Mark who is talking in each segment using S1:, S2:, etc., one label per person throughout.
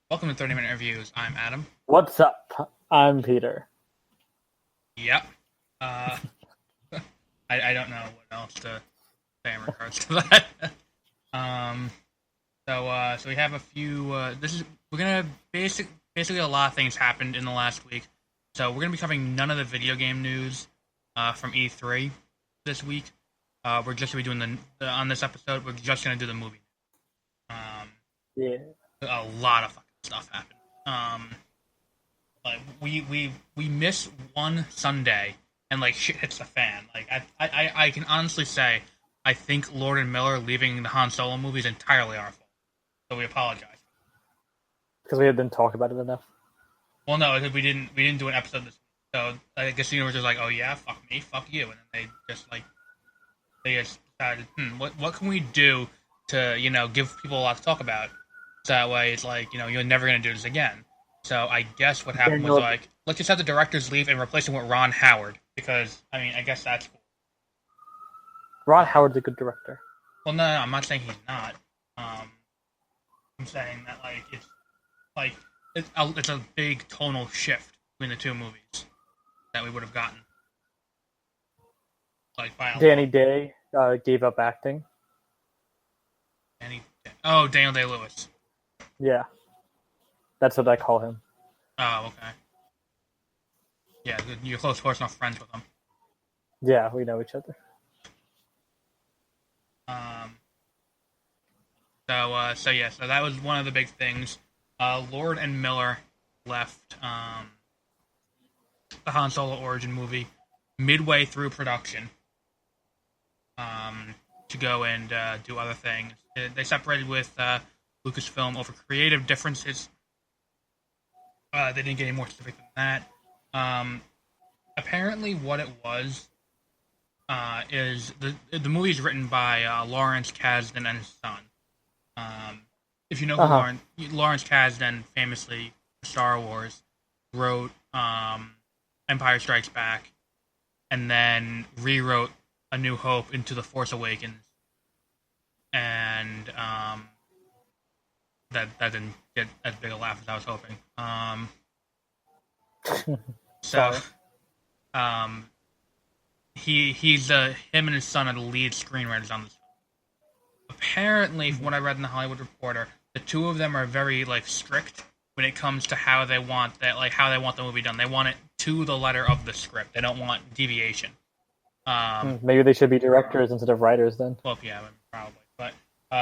S1: Welcome to 30-Minute Reviews. I'm Adam.
S2: What's up? I'm Peter.
S1: Yep. Uh, I don't know what else to say in regards to that. um, so we have a few. We're gonna basically a lot of things happened in the last week. So we're gonna be covering none of the video game news from E3 this week. We're just gonna be doing on this episode. We're just gonna do the movie.
S2: Yeah.
S1: A lot of fucking stuff happened. Like we miss one Sunday and like shit hits the fan. Like I can honestly say I think Lord and Miller leaving the Han Solo movie is entirely our fault. So we apologize.
S2: Because we didn't talk about it enough.
S1: Well, no, we didn't do an episode this week. So I guess the universe was like, oh yeah, fuck me, fuck you, and then they just decided, what can we do to give people a lot to talk about. So that way it's like you're never gonna do this again. So I guess what happened was like, let's just have the directors leave and replace him with Ron Howard because I guess that's cool.
S2: Ron Howard's a good director.
S1: Well, no, I'm not saying he's not. I'm saying that it's a big tonal shift between the two movies that we would have gotten. Like
S2: Danny Day gave up acting.
S1: Daniel Day-Lewis.
S2: Yeah, that's what I call him.
S1: Oh, okay. Yeah, you're close personal friends with him.
S2: Yeah, we know each other.
S1: So that was one of the big things. Lord and Miller left the Han Solo origin movie midway through production to go and do other things. They separated with Lucasfilm over creative differences. They didn't get any more specific than that. Apparently, what it was is the movie is written by Lawrence Kasdan and his son. If you know who Lawrence Kasdan, famously Star Wars, wrote Empire Strikes Back, and then rewrote A New Hope into The Force Awakens, and that didn't get as big a laugh as I was hoping. Him and his son are the lead screenwriters on this film. Apparently, from what I read in the Hollywood Reporter, the two of them are very strict when it comes to how they want the movie done. They want it to the letter of the script. They don't want deviation.
S2: Maybe they should be directors instead of writers then.
S1: Well, yeah, probably. But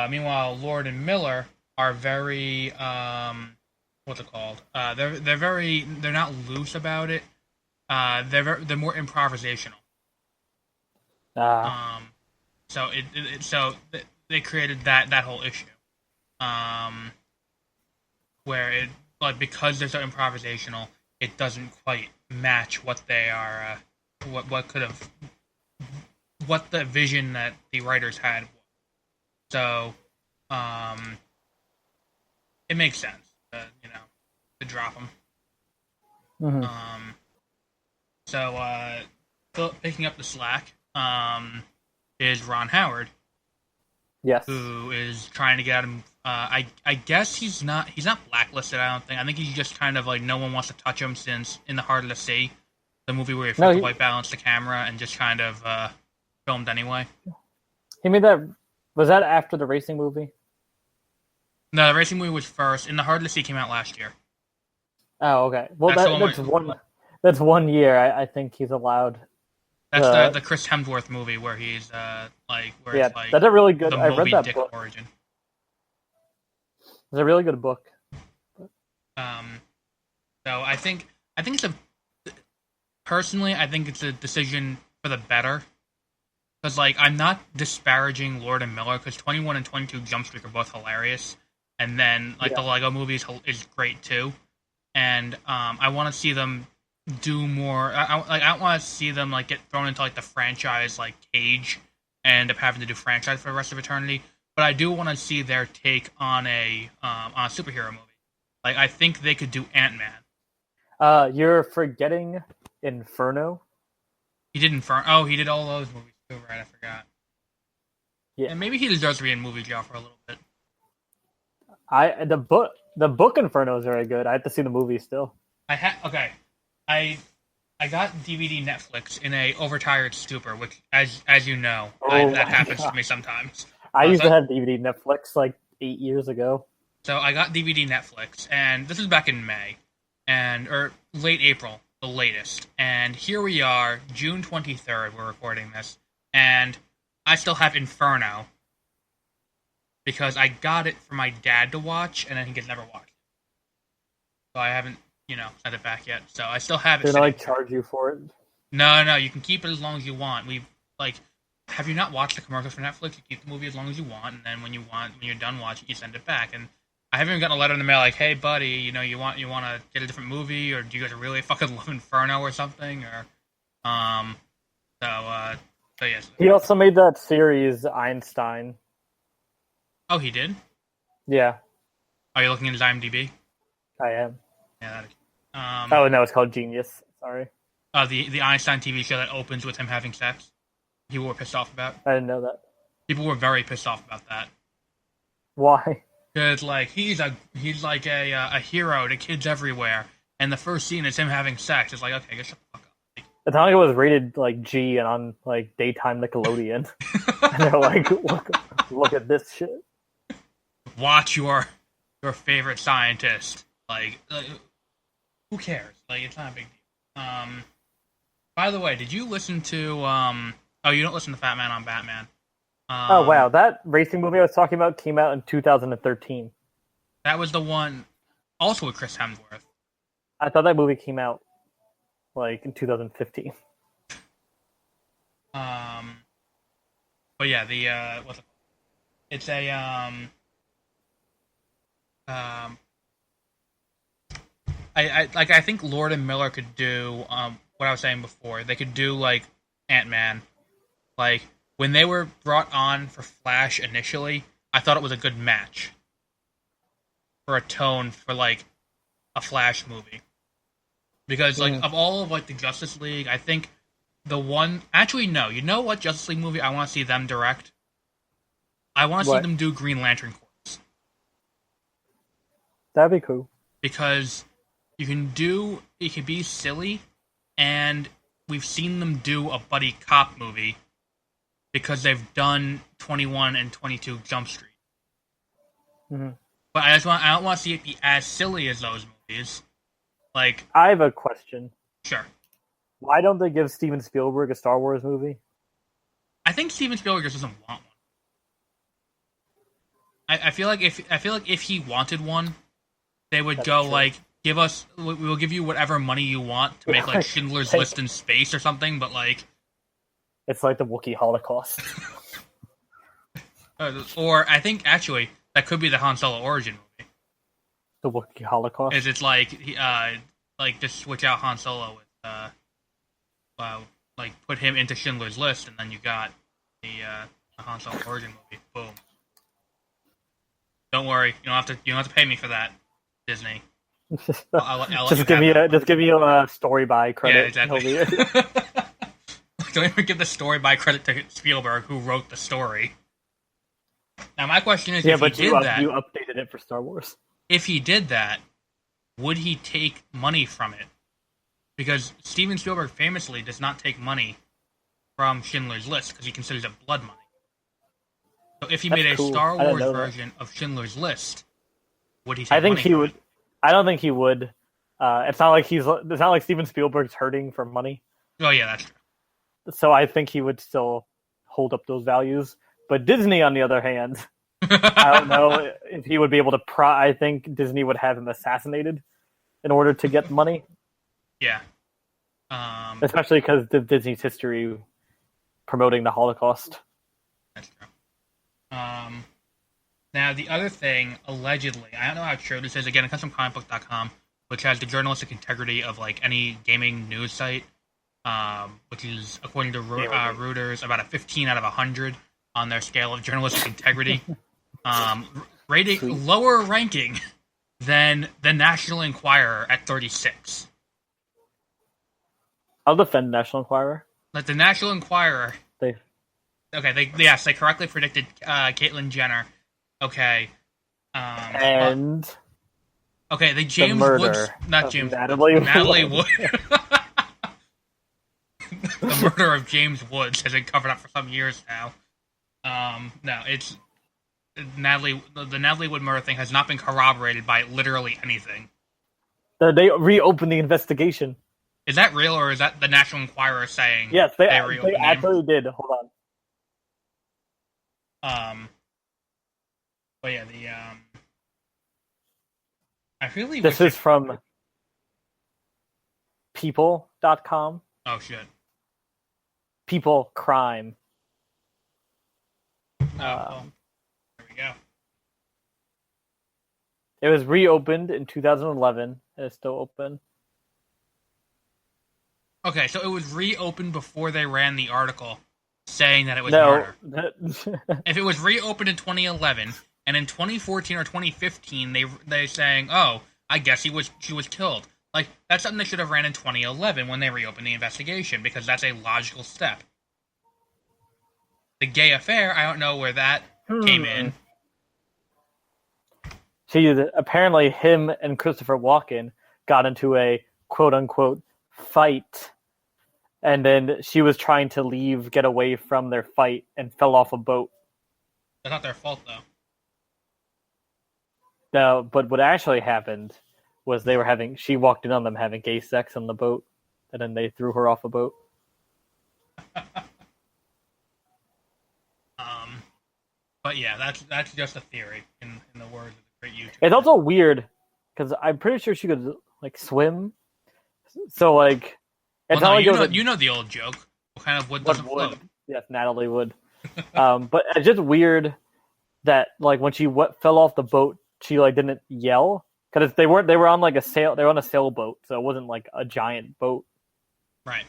S1: meanwhile, Lord and Miller are very what's it called? They're not loose about it. They're more improvisational. So they created that whole issue, where it because they're so improvisational, it doesn't quite match what they are. What the vision that the writers had was. So, it makes sense, to drop them.
S2: Mm-hmm.
S1: Picking up the slack, is Ron Howard.
S2: Yes.
S1: Who is trying to get him? I guess he's not blacklisted. I think he's just kind of no one wants to touch him since In the Heart of the Sea, the movie where he flipped the white balance the camera and just kind of filmed anyway.
S2: He made that. Was that after the racing movie?
S1: No, the racing movie was first. In the Heart of the Sea came out last year.
S2: Oh, okay. Well, that's 1 year. I think he's allowed.
S1: That's the Chris Hemsworth movie where he's
S2: that's a really good. I read that book. Origin. It's a really good book.
S1: So I think it's personally I think it's a decision for the better. Because, I'm not disparaging Lord and Miller, because 21 and 22 Jump Street are both hilarious. And then, the Lego movie is great, too. And I want to see them do more. I don't want to see them, get thrown into, the franchise, cage, and end up having to do franchise for the rest of eternity. But I do want to see their take on a superhero movie. I think they could do Ant-Man.
S2: You're forgetting Inferno?
S1: He did Inferno. Oh, he did all those movies. Right, I forgot.
S2: Yeah,
S1: and maybe he deserves to be in movie jail for a little bit.
S2: The book. The book Inferno is very good. I have to see the movie still.
S1: Okay. I got DVD Netflix in a overtired stupor, which, as you know, that happens to me sometimes.
S2: I used to have DVD Netflix like 8 years ago.
S1: So I got DVD Netflix, and this is back in May, or late April, the latest. And here we are, June 23rd. We're recording this, and I still have Inferno because I got it for my dad to watch, and then he could never watch it. So I haven't, sent it back yet. So I still have it.
S2: Did I charge you for it?
S1: No, you can keep it as long as you want. Have you not watched the commercials for Netflix? You keep the movie as long as you want, and then when you're done watching, you send it back. And I haven't even gotten a letter in the mail like, "Hey, buddy, you want to get a different movie, or do you guys really fucking love Inferno or something?" Or, so yes.
S2: He also made that series Einstein.
S1: Oh, he did?
S2: Yeah.
S1: Are you looking at his IMDb?
S2: I am.
S1: Yeah.
S2: Oh no, it's called Genius. Sorry.
S1: The Einstein TV show that opens with him having sex. People were pissed off about.
S2: I didn't know that.
S1: People were very pissed off about that.
S2: Why?
S1: Because he's like a hero to kids everywhere, and the first scene is him having sex. It's like, okay, get shut the fuck up.
S2: It's not like it was rated like G and on like daytime Nickelodeon. And they're like, look at this shit.
S1: Watch your favorite scientist. Like, who cares? Like, it's not a big deal. By the way, did you listen to Oh, you don't listen to Fat Man on Batman.
S2: Oh wow, that racing movie I was talking about came out in 2013.
S1: That was the one, also with Chris Hemsworth.
S2: I thought that movie came out like in 2015.
S1: But yeah, it's a I think Lord and Miller could do what I was saying before. They could do like Ant-Man. Like when they were brought on for Flash initially, I thought it was a good match for a tone for like a Flash movie. Because like of all of like the Justice League, I think the one no, you know what Justice League movie I want to see them direct? I want to see them do Green Lantern Corps.
S2: That'd be cool.
S1: Because it can be silly, and we've seen them do a buddy cop movie because they've done 21 and 22 Jump Street.
S2: Mm-hmm.
S1: But I don't want to see it be as silly as those movies. Like,
S2: I have a question.
S1: Sure.
S2: Why don't they give Steven Spielberg a Star Wars movie?
S1: I think Steven Spielberg just doesn't want one. I feel like if he wanted one, they would That's go true. Like, we'll give you whatever money you want to make like Schindler's List in space or something, but like
S2: it's like the Wookiee Holocaust.
S1: Or I think actually that could be the Han Solo origin movie.
S2: The Wookiee Holocaust.
S1: Is it's like just switch out Han Solo with like put him into Schindler's List, and then you got the Han Solo origin movie. Boom. Don't worry, you don't have to pay me for that, Disney. I'll
S2: just give me a story by credit.
S1: Yeah, exactly. Don't even give the story by credit to Spielberg, who wrote the story. Now, my question is, if he did that,
S2: you updated it for Star Wars.
S1: If he did that, would he take money from it? Because Steven Spielberg famously does not take money from Schindler's List because he considers it blood money. So if he made a Star Wars version of Schindler's List, would he take money? I think he would.
S2: I don't think he would. It's not like Steven Spielberg's hurting for money.
S1: Oh yeah, that's true.
S2: So I think he would still hold up those values. But Disney, on the other hand, I don't know if he would be able to. I think Disney would have him assassinated in order to get money.
S1: Yeah.
S2: Especially because of Disney's history promoting the Holocaust.
S1: That's true. Now, the other thing, allegedly, I don't know how true this is. Again, it comes from comicbook.com, which has the journalistic integrity of like any gaming news site, which is, according to Reuters, about a 15 out of 100 on their scale of journalistic integrity. Rating lower ranking than the National Enquirer at 36.
S2: I'll defend National Enquirer.
S1: Like the National Enquirer. They correctly predicted Caitlyn Jenner. Okay. Okay, the
S2: the
S1: James
S2: murder
S1: Woods, not
S2: of
S1: James,
S2: Natalie
S1: Wood. The murder of James Woods has been covered up for some years now. No, it's the Natalie Wood murder thing has not been corroborated by literally anything.
S2: They reopened the investigation.
S1: Is that real, or is that the National Enquirer saying?
S2: Yes, they
S1: reopened
S2: actually did. Hold
S1: on. But yeah, I really
S2: this is from people.com.
S1: Oh shit.
S2: People crime.
S1: Well, there we go.
S2: It was reopened in 2011. It's still open.
S1: Okay, so it was reopened before they ran the article saying that it was murder. If it was reopened in 2011 and in 2014 or 2015 they saying, "Oh, I guess she was killed." Like, that's something they should have ran in 2011 when they reopened the investigation, because that's a logical step. The gay affair, I don't know where that came in.
S2: See, apparently him and Christopher Walken got into a quote-unquote fight, and then she was trying to get away from their fight, and fell off a boat.
S1: That's not their fault, though.
S2: No, but what actually happened was she walked in on them having gay sex on the boat, and then they threw her off a boat.
S1: But yeah, that's just a theory in the words of the great YouTuber.
S2: It's also weird because I'm pretty sure she could like swim. So like, it's
S1: well, no,
S2: not
S1: you know the old joke. What kind of wood doesn't float?
S2: Yes, Natalie Wood. But it's just weird that like when she fell off the boat, she like didn't yell, because they were on like they were on a sailboat, so it wasn't like a giant boat.
S1: Right.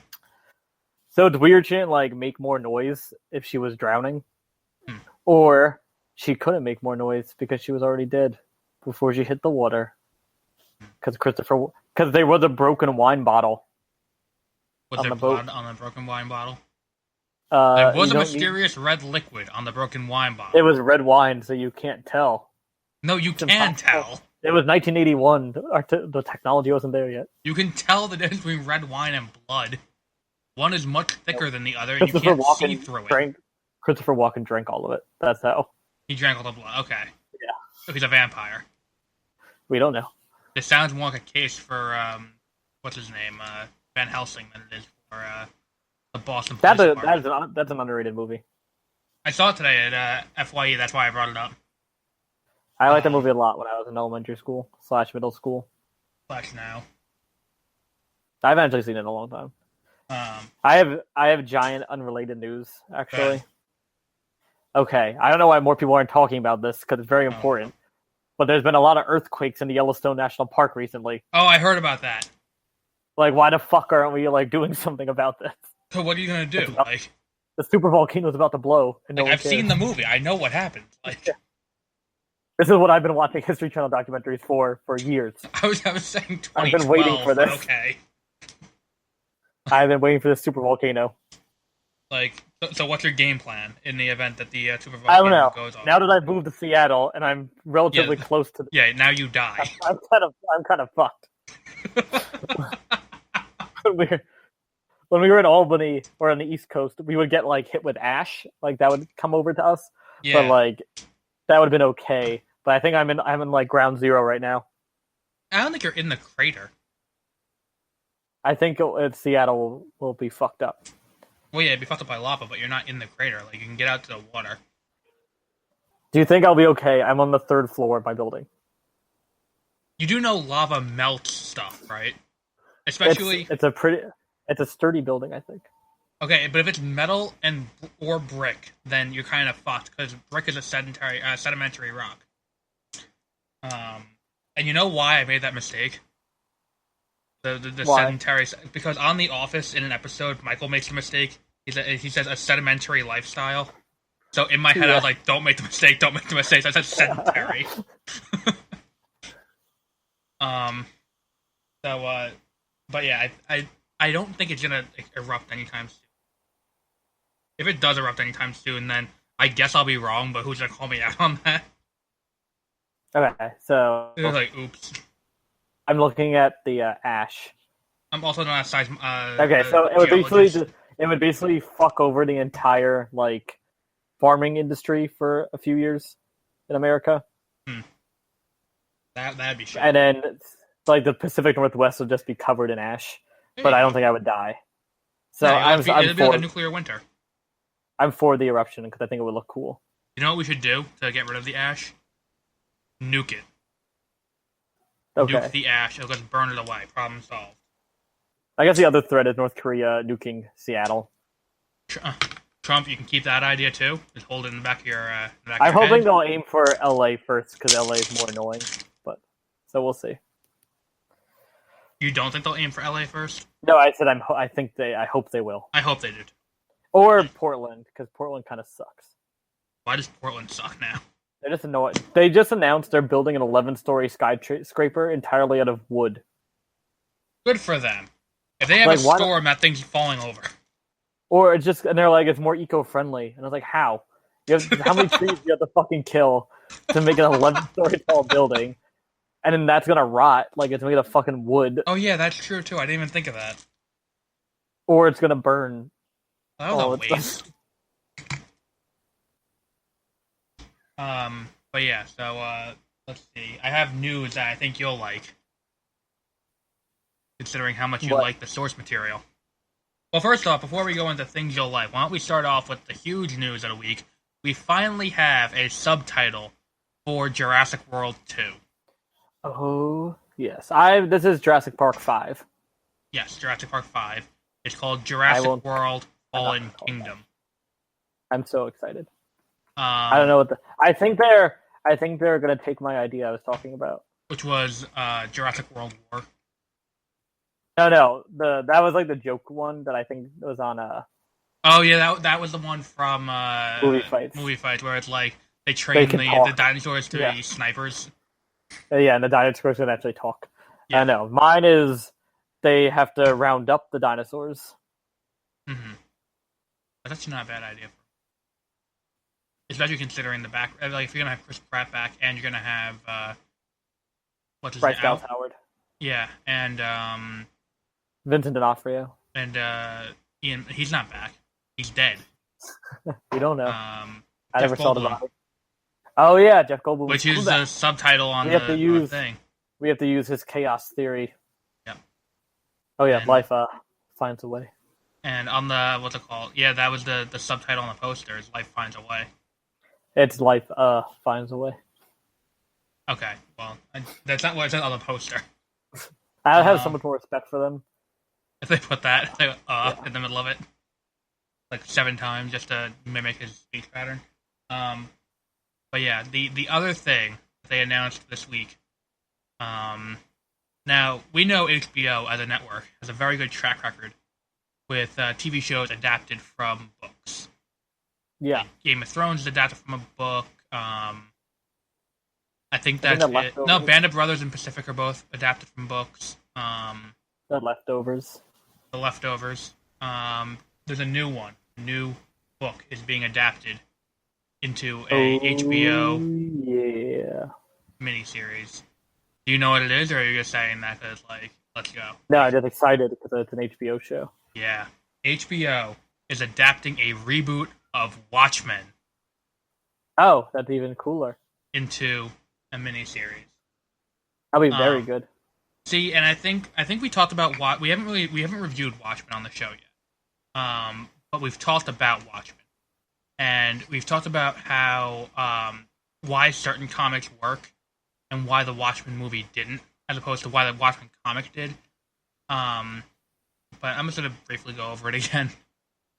S2: So it's weird she didn't like make more noise if she was drowning. Or she couldn't make more noise because she was already dead before she hit the water. Because there was a broken wine bottle.
S1: Was there blood on the broken wine bottle?
S2: There
S1: was a mysterious red liquid on the broken wine bottle.
S2: It was red wine, so you can't tell.
S1: No, you can tell.
S2: It was 1981. The technology wasn't there yet.
S1: You can tell the difference between red wine and blood. One is much thicker than the other, and you can't see through it.
S2: Christopher Walken drank all of it. That's how.
S1: He drank all the blood. Okay.
S2: Yeah.
S1: So he's a vampire.
S2: We don't know.
S1: This sounds more like a case for what's his name, Van Helsing, than it is for the Boston Police Department.
S2: That's an underrated movie.
S1: I saw it today at FYE. That's why I brought it up.
S2: I liked that movie a lot when I was in elementary school / middle school.
S1: Now.
S2: I haven't actually seen it in a long time. I have giant unrelated news, actually. Okay, I don't know why more people aren't talking about this, because it's very important. But there's been a lot of earthquakes in the Yellowstone National Park recently.
S1: Oh, I heard about that.
S2: Like, why the fuck aren't we like doing something about this?
S1: So what are you gonna do? Like,
S2: the super volcano is about to blow. And
S1: I've seen the movie. I know what happened. Like,
S2: this is what I've been watching History Channel documentaries for years.
S1: I was saying 2012.
S2: I've been waiting for this.
S1: Okay.
S2: I've been waiting for this super volcano.
S1: Like, so what's your game plan in the event that the super volcano
S2: goes off? I don't know. Now that I've moved to Seattle and I'm relatively close to...
S1: Yeah, now you die.
S2: I'm kind of fucked. When we were in Albany or on the East Coast, we would get like hit with ash. Like that would come over to us. Yeah. But like that would have been okay. But I think I'm in like ground zero right now.
S1: I don't think you're in the crater.
S2: I think Seattle will be fucked up.
S1: Well, yeah, it'd be fucked up by lava, but you're not in the crater. Like, you can get out to the water.
S2: Do you think I'll be okay? I'm on the 3rd floor of my building.
S1: You do know lava melts stuff, right? Especially...
S2: It's a sturdy building, I think.
S1: Okay, but if it's metal or brick, then you're kind of fucked, because brick is a sedimentary rock. And you know why I made that mistake? The sedentary, because on The Office in an episode, Michael makes the mistake. He says a sedimentary lifestyle. So in my head, I was like, "Don't make the mistake! Don't make the mistake!" So I said sedentary. But yeah, I don't think it's gonna erupt anytime soon. If it does erupt anytime soon, then I guess I'll be wrong. But who's gonna call me out on that?
S2: Okay, so
S1: it was like, oops.
S2: I'm looking at the Ash.
S1: I'm also not a size.
S2: Okay, so
S1: geologist.
S2: it would basically fuck over the entire like farming industry for a few years in America.
S1: That'd be shit.
S2: And then like the Pacific Northwest would just be covered in ash. But I don't think I would die. So
S1: it'd be like a nuclear winter.
S2: I'm for the eruption because I think it would look cool.
S1: You know what we should do to get rid of the ash? Nuke it.
S2: Okay.
S1: Nuke the ash. It'll just burn it away. Problem solved.
S2: I guess the other threat is North Korea nuking Seattle.
S1: Trump, you can keep that idea too. Just hold it in the back of your.
S2: I'm hoping they'll aim for LA first because LA is more annoying. But so we'll see.
S1: You don't think they'll aim for LA first?
S2: No, I said I hope they will.
S1: I hope they do.
S2: Or Portland because Portland kind of sucks.
S1: Why does Portland suck now?
S2: They're just annoying. They just announced they're building an 11-story skyscraper entirely out of wood.
S1: Good for them. If they have a storm, that thing's falling over.
S2: Or it's just, and they're like, it's more eco-friendly. And I was like, how? How many trees do you have to fucking kill to make an 11-story tall building? And then that's gonna rot, like it's made of fucking wood.
S1: Oh yeah, that's true too. I didn't even think of that.
S2: Or it's gonna burn.
S1: That was a waste. But yeah, so let's see. I have news that I think you'll like, considering how much you like the source material. Well, first off, before we go into things you'll like, why don't we start off with the huge news of the week? We finally have a subtitle for Jurassic World 2.
S2: Oh, yes. This is Jurassic Park 5.
S1: Yes, Jurassic Park 5. It's called Jurassic World Fallen Kingdom.
S2: I'm so excited. I don't know what I think they're gonna take my idea I was talking about,
S1: which was Jurassic World War.
S2: No, that was like the joke one that I think was on
S1: Oh yeah, that was the one from
S2: Movie Fights.
S1: Movie Fights, where it's like they train the dinosaurs to be snipers.
S2: Yeah, and the dinosaurs can actually talk. Yeah. I know. Mine is they have to round up the dinosaurs.
S1: Mm-hmm. But that's not a bad idea. Especially considering the back, like if you're gonna have Chris Pratt back and you're gonna have what's his name?
S2: Bryce Howard.
S1: Yeah, and
S2: Vincent D'Onofrio.
S1: And Ian, he's not back. He's dead.
S2: We don't know.
S1: I
S2: never saw the body. Oh yeah, Jeff Goldblum.
S1: Which is the subtitle on the thing.
S2: We have to use his chaos theory.
S1: Yeah.
S2: Oh yeah, life finds a way.
S1: And on the what's it called? Yeah, that was the subtitle on the poster. Is life finds a way.
S2: It's life finds a way.
S1: Okay, well, that's not what it says on the poster.
S2: I have so much more respect for them.
S1: If they put that in the middle of it, like 7 times, just to mimic his speech pattern. But yeah, the other thing they announced this week. Now we know HBO as a network has a very good track record with TV shows adapted from books.
S2: Yeah,
S1: like Game of Thrones is adapted from a book. I think that's it. No, Band of Brothers and Pacific are both adapted from books.
S2: The Leftovers.
S1: The Leftovers. There's a new one. A new book is being adapted into a HBO miniseries. Do you know what it is, or are you just saying that because, like, let's go?
S2: No, I'm just excited because it's an HBO show.
S1: Yeah. HBO is adapting a reboot of Watchmen.
S2: Oh, that's even cooler.
S1: Into a miniseries.
S2: That'll be very good.
S1: See, and I think we talked about we haven't reviewed Watchmen on the show yet. But we've talked about Watchmen, and we've talked about how why certain comics work and why the Watchmen movie didn't, as opposed to why the Watchmen comic did. But I'm just gonna briefly go over it again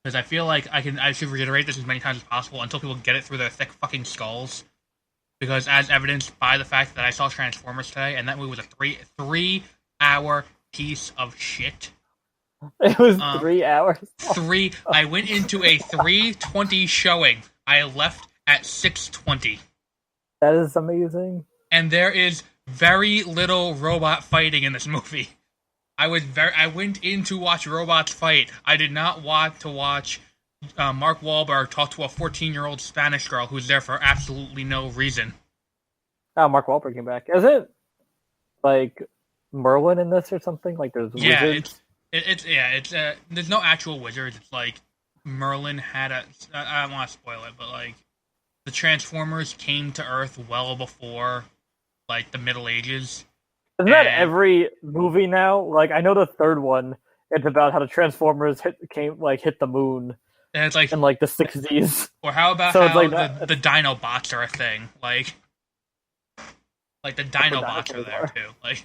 S1: because I feel like I should reiterate this as many times as possible until people get it through their thick fucking skulls. Because as evidenced by the fact that I saw Transformers today, and that movie was a 3-hour piece of shit.
S2: It was 3 hours.
S1: I went into a 3:20 showing. I left at 6:20.
S2: That is amazing.
S1: And there is very little robot fighting in this movie. I went in to watch robots fight. I did not want to watch Mark Wahlberg talk to a 14-year-old Spanish girl who's there for absolutely no reason.
S2: Oh, Mark Wahlberg came back. Is it like Merlin in this or something? Like there's
S1: Yeah,
S2: wizards?
S1: it's there's no actual wizards. It's like Merlin had a. I don't want to spoil it, but like the Transformers came to Earth well before like the Middle Ages.
S2: Isn't that
S1: And
S2: every movie now? Like I know the third one, it's about how the Transformers hit the moon
S1: it's like,
S2: in like the 60s.
S1: or how about
S2: So it's
S1: how
S2: like
S1: the Dinobots are a thing? Like the Dinobots are there too. Like,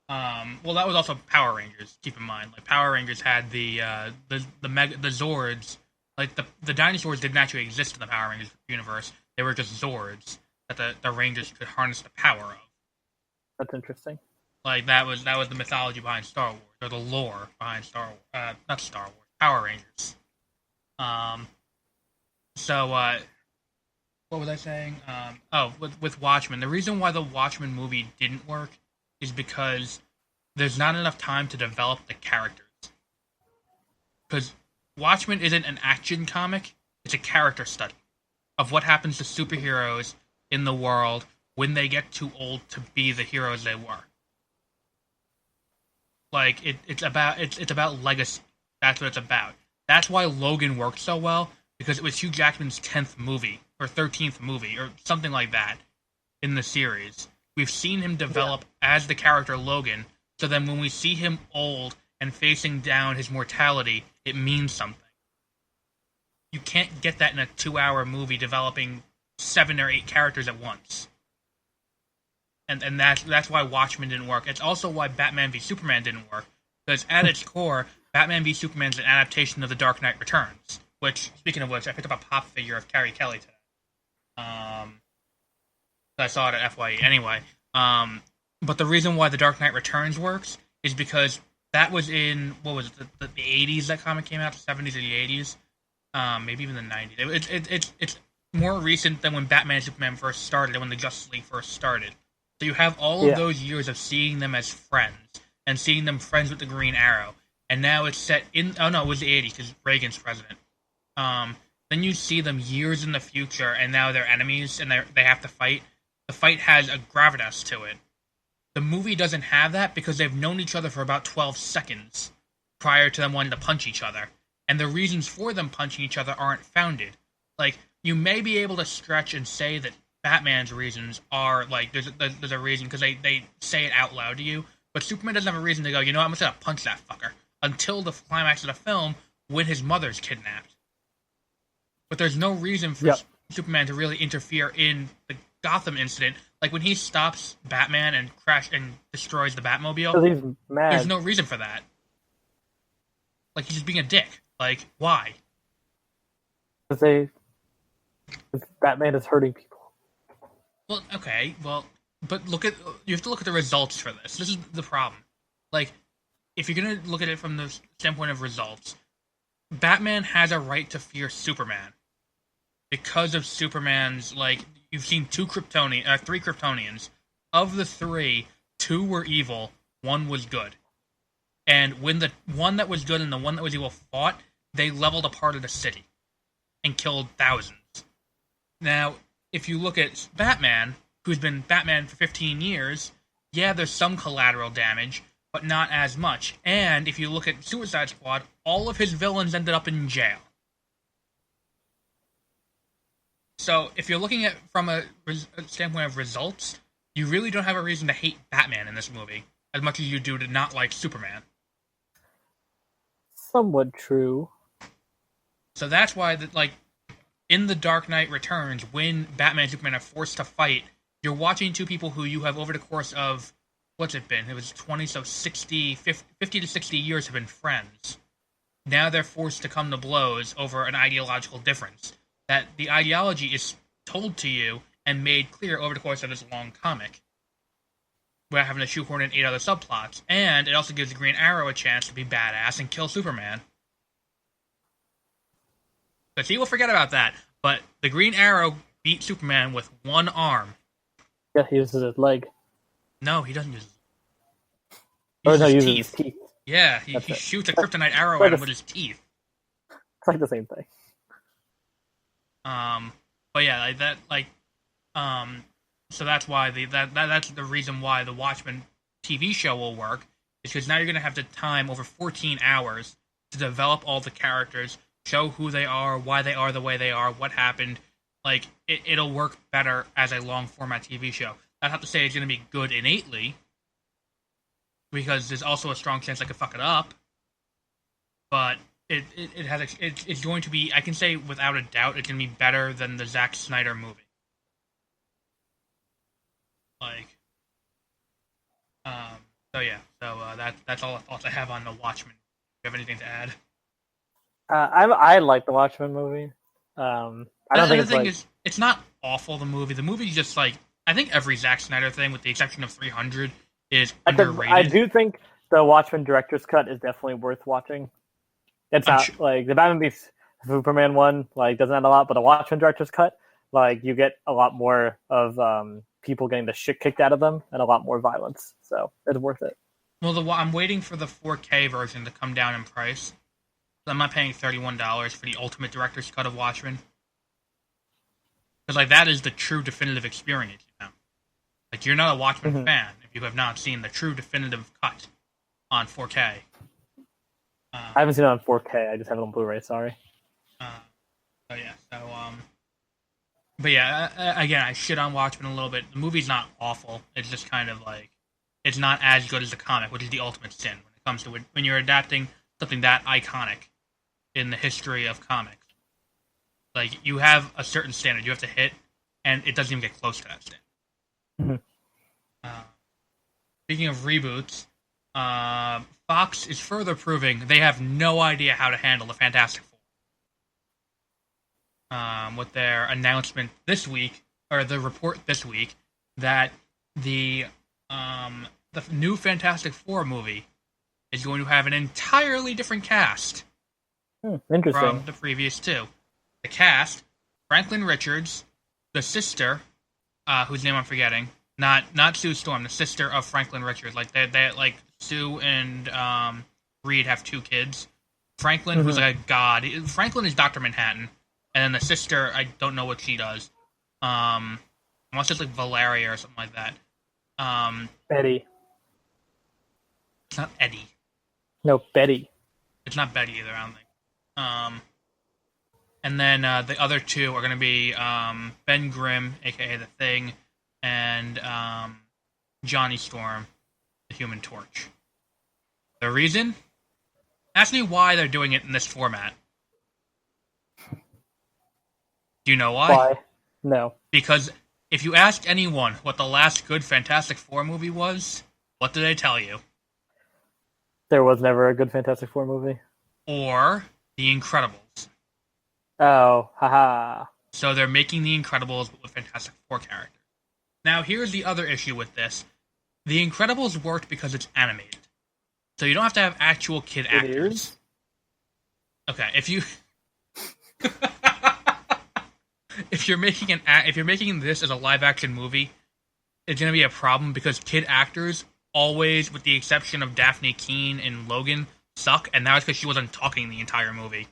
S1: well, that was also Power Rangers. Keep in mind, like Power Rangers had the Zords. Like the dinosaurs didn't actually exist in the Power Rangers universe. They were just Zords that the Rangers could harness the power of.
S2: That's interesting.
S1: Like that was the mythology behind Star Wars, or the lore behind Star Wars. Not Star Wars, Power Rangers. So what was I saying? With Watchmen, the reason why the Watchmen movie didn't work is because there's not enough time to develop the characters. Because Watchmen isn't an action comic; it's a character study of what happens to superheroes in the world when they get too old to be the heroes they were. Like it's about legacy. That's what it's about. That's why Logan worked so well, because it was Hugh Jackman's 10th movie or 13th movie or something like that in the series. We've seen him develop as the character Logan, so then when we see him old and facing down his mortality, it means something. You can't get that in a 2-hour movie developing 7 or 8 characters at once. And that's why Watchmen didn't work. It's also why Batman v Superman didn't work, because at its core, Batman v Superman is an adaptation of The Dark Knight Returns. Which, speaking of which, I picked up a pop figure of Carrie Kelly today. I saw it at FYE anyway. But the reason why The Dark Knight Returns works is because that was in, what was it, the 80s that comic came out, the 70s or the 80s? Maybe even the 90s. It's more recent than when Batman and Superman first started and when the Justice League first started. So you have all of those years of seeing them as friends and seeing them friends with the Green Arrow. And now it's set in, oh no, it was the 80s because Reagan's president. Then you see them years in the future, and now they're enemies, and they have to fight. The fight has a gravitas to it. The movie doesn't have that because they've known each other for about 12 seconds prior to them wanting to punch each other. And the reasons for them punching each other aren't founded. Like, you may be able to stretch and say that Batman's reasons are, like, there's a reason because they say it out loud to you, but Superman doesn't have a reason to go, you know what, I'm just gonna punch that fucker. Until the climax of the film, when his mother's kidnapped. But there's no reason for Superman to really interfere in the Gotham incident. Like when he stops Batman and destroys the Batmobile,
S2: he's mad.
S1: There's no reason for that. Like he's just being a dick. Like why?
S2: Because Batman is hurting people.
S1: Well, okay, but you have to look at the results for this. This is the problem. Like, if you're gonna look at it from the standpoint of results, Batman has a right to fear Superman because of Superman's, like, you've seen three Kryptonians. Of the 3, 2 were evil, 1 was good. And when the one that was good and the one that was evil fought, they leveled a part of the city and killed thousands. Now, if you look at Batman, who's been Batman for 15 years, yeah, there's some collateral damage, but not as much. And if you look at Suicide Squad, all of his villains ended up in jail. So, if you're looking at from a standpoint of results, you really don't have a reason to hate Batman in this movie as much as you do to not like Superman.
S2: Somewhat true.
S1: So that's why, in The Dark Knight Returns, when Batman and Superman are forced to fight, you're watching two people who you have over the course of, what's it been? It was 20, so 50 to 60 years have been friends. Now they're forced to come to blows over an ideological difference. That the ideology is told to you and made clear over the course of this long comic. Without having to shoehorn in 8 other subplots. And it also gives the Green Arrow a chance to be badass and kill Superman. But he will forget about that. But the Green Arrow beat Superman with one arm.
S2: Yeah, he uses his leg.
S1: No, he doesn't use
S2: his his teeth.
S1: Yeah, he shoots a kryptonite arrow at him with his teeth.
S2: It's like the same thing.
S1: But yeah, so that's why that's the reason why the Watchmen TV show will work is because now you're going to have the time over 14 hours to develop all the characters, show who they are, why they are the way they are, what happened. Like, it'll work better as a long-format TV show. I'd have to say it's going to be good innately, because there's also a strong chance I could fuck it up. But it's going to be, I can say without a doubt, it's going to be better than the Zack Snyder movie. Like, so yeah, that's all the thoughts I have on the Watchmen. Do you have anything to add?
S2: I like the Watchmen movie. I don't think
S1: the thing is, it's not awful. The movie's just like, I think every Zack Snyder thing, with the exception of 300, is underrated.
S2: I do think the Watchmen director's cut is definitely worth watching. It's not like the Batman v Superman one, like, doesn't have a lot, but the Watchmen director's cut, like, you get a lot more of people getting the shit kicked out of them and a lot more violence. So it's worth it.
S1: Well, I'm waiting for the 4K version to come down in price. I'm not paying $31 for the ultimate director's cut of Watchmen. Because, like, that is the true definitive experience, you know? Like, you're not a Watchmen fan if you have not seen the true definitive cut on 4K.
S2: I haven't seen it on 4K. I just have it on Blu-ray, sorry.
S1: But yeah, again, I shit on Watchmen a little bit. The movie's not awful. It's just kind of like, it's not as good as the comic, which is the ultimate sin when it comes to it. When you're adapting something that iconic in the history of comics. Like, you have a certain standard you have to hit, and it doesn't even get close to that standard. Speaking of reboots, Fox is further proving they have no idea how to handle the Fantastic Four. With their announcement this week, or the report this week, that the new Fantastic Four movie is going to have an entirely different cast
S2: interesting.
S1: From the previous two. The cast: Franklin Richards, the sister, whose name I'm forgetting, not Sue Storm, the sister of Franklin Richards. Like they like Sue and Reed have two kids. Franklin, who's like a god. Franklin is Dr. Manhattan, and then the sister, I don't know what she does. Unless it's like Valeria or something like that.
S2: Betty.
S1: It's not Eddie.
S2: No, Betty.
S1: It's not Betty either, I don't think. And then the other two are going to be Ben Grimm, a.k.a. The Thing, and Johnny Storm, the Human Torch. The reason? Ask me why they're doing it in this format. Do you know why?
S2: Why? No.
S1: Because if you ask anyone what the last good Fantastic Four movie was, what do they tell you?
S2: There was never a good Fantastic Four movie.
S1: Or The Incredibles.
S2: Oh, haha.
S1: So they're making The Incredibles with Fantastic Four characters. Now, here's the other issue with this. The Incredibles worked because it's animated. So you don't have to have actual kid actors. Okay, if you... if you're making this as a live-action movie, it's going to be a problem because kid actors always, with the exception of Daphne Keane and Logan, suck, and that was because she wasn't talking the entire movie.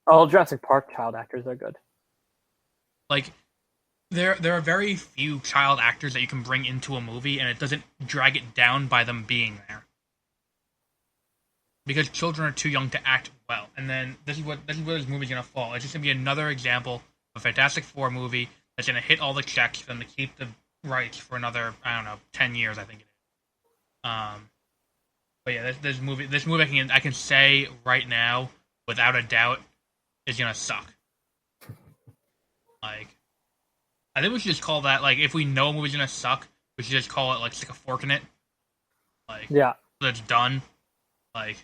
S2: Oh, Jurassic Park child actors are good.
S1: Like, there are very few child actors that you can bring into a movie, and it doesn't drag it down by them being there. Because children are too young to act well. And then this is where this movie's going to fall. It's just going to be another example of a Fantastic Four movie that's going to hit all the checks for them to keep the rights for another, 10 years, I think it is. But yeah, this movie I can say right now, without a doubt, is going to suck. Like, I think we should just call that, like, if we know a movie's going to suck, we should just call it, like, stick a fork in it. Like,
S2: yeah.
S1: So it's done. Like,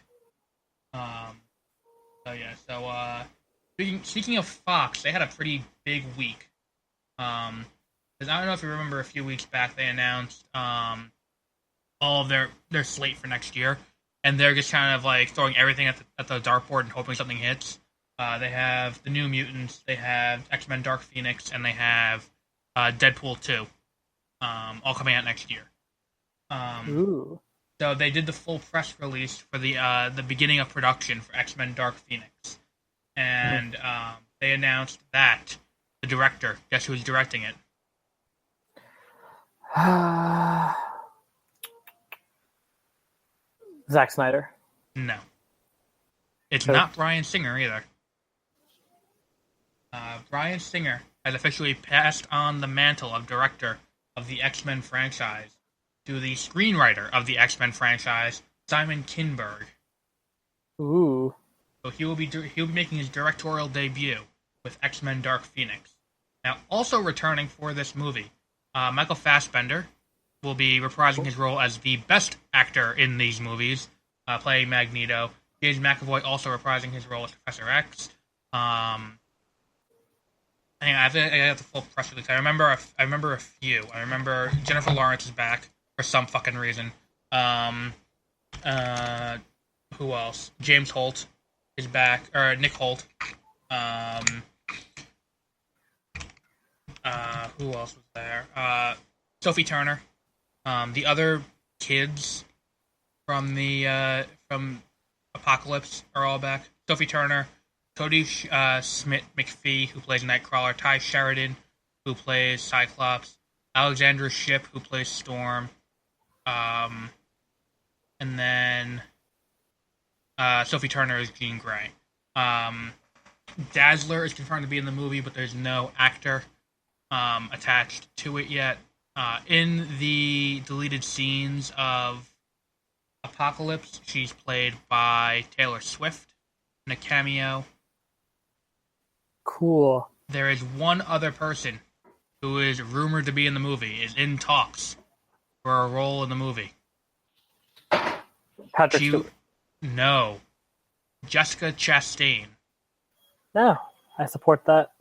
S1: speaking of Fox, they had a pretty big week. Because I don't know if you remember a few weeks back, they announced all of their slate for next year, and they're just kind of like throwing everything at the dartboard and hoping something hits. They have the New Mutants, they have X-Men Dark Phoenix, and they have Deadpool 2, all coming out next year.
S2: Ooh.
S1: So they did the full press release for the beginning of production for X-Men Dark Phoenix. And they announced that the director, guess who's directing it?
S2: Zack Snyder.
S1: No. It's
S2: Who?
S1: not Bryan Singer either. Bryan Singer has officially passed on the mantle of director of the X-Men franchise to the screenwriter of the X-Men franchise, Simon Kinberg.
S2: Ooh.
S1: So he'll be making his directorial debut with X-Men Dark Phoenix. Now, also returning for this movie, Michael Fassbender will be reprising his role as the best actor in these movies, playing Magneto. James McAvoy also reprising his role as Professor X. I have the full press release. I remember a few. I remember Jennifer Lawrence is back for some fucking reason. Who else? James Holt is back, or Nick Holt. Who else was there? Sophie Turner. The other kids from the from Apocalypse are all back. Sophie Turner, Cody Smith McPhee, who plays Nightcrawler, Ty Sheridan, who plays Cyclops, Alexandra Shipp, who plays Storm, and then Sophie Turner is Jean Grey. Dazzler is confirmed to be in the movie, but there's no actor attached to it yet. In the deleted scenes of Apocalypse, she's played by Taylor Swift in a cameo.
S2: Cool.
S1: There is one other person who is rumored to be in the movie, is in talks for a role in the movie.
S2: Patrick Stewart.
S1: No. Jessica Chastain.
S2: No, I support that.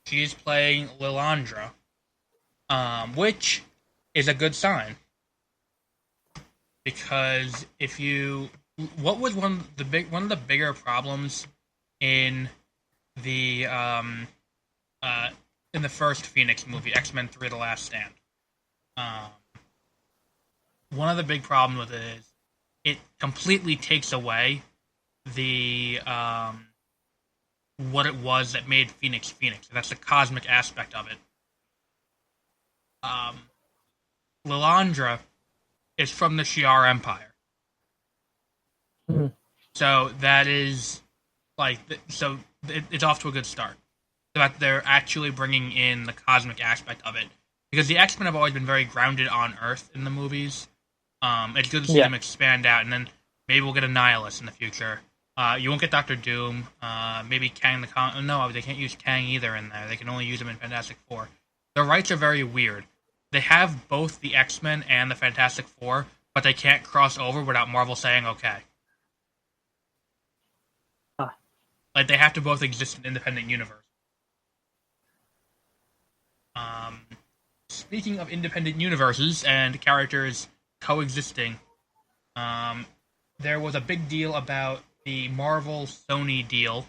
S1: She's playing Lilandra, which is a good sign. Because what was one of the bigger problems in the first Phoenix movie, X-Men 3: The Last Stand? One of the big problems with it is it completely takes away the what it was that made Phoenix Phoenix. That's the cosmic aspect of it. Lilandra is from the Shi'ar Empire.
S2: Mm-hmm.
S1: So that is it's off to a good start. That they're actually bringing in the cosmic aspect of it, because the X-Men have always been very grounded on Earth in the movies. It's good to see them expand out, and then maybe we'll get a Nihilus in the future. You won't get Doctor Doom. Maybe Kang the Con. No, they can't use Kang either in there. They can only use him in Fantastic Four. The rights are very weird. They have both the X-Men and the Fantastic Four, but they can't cross over without Marvel saying okay.
S2: Huh.
S1: Like, they have to both exist in independent universe. Speaking of independent universes and characters coexisting, there was a big deal about the Marvel-Sony deal.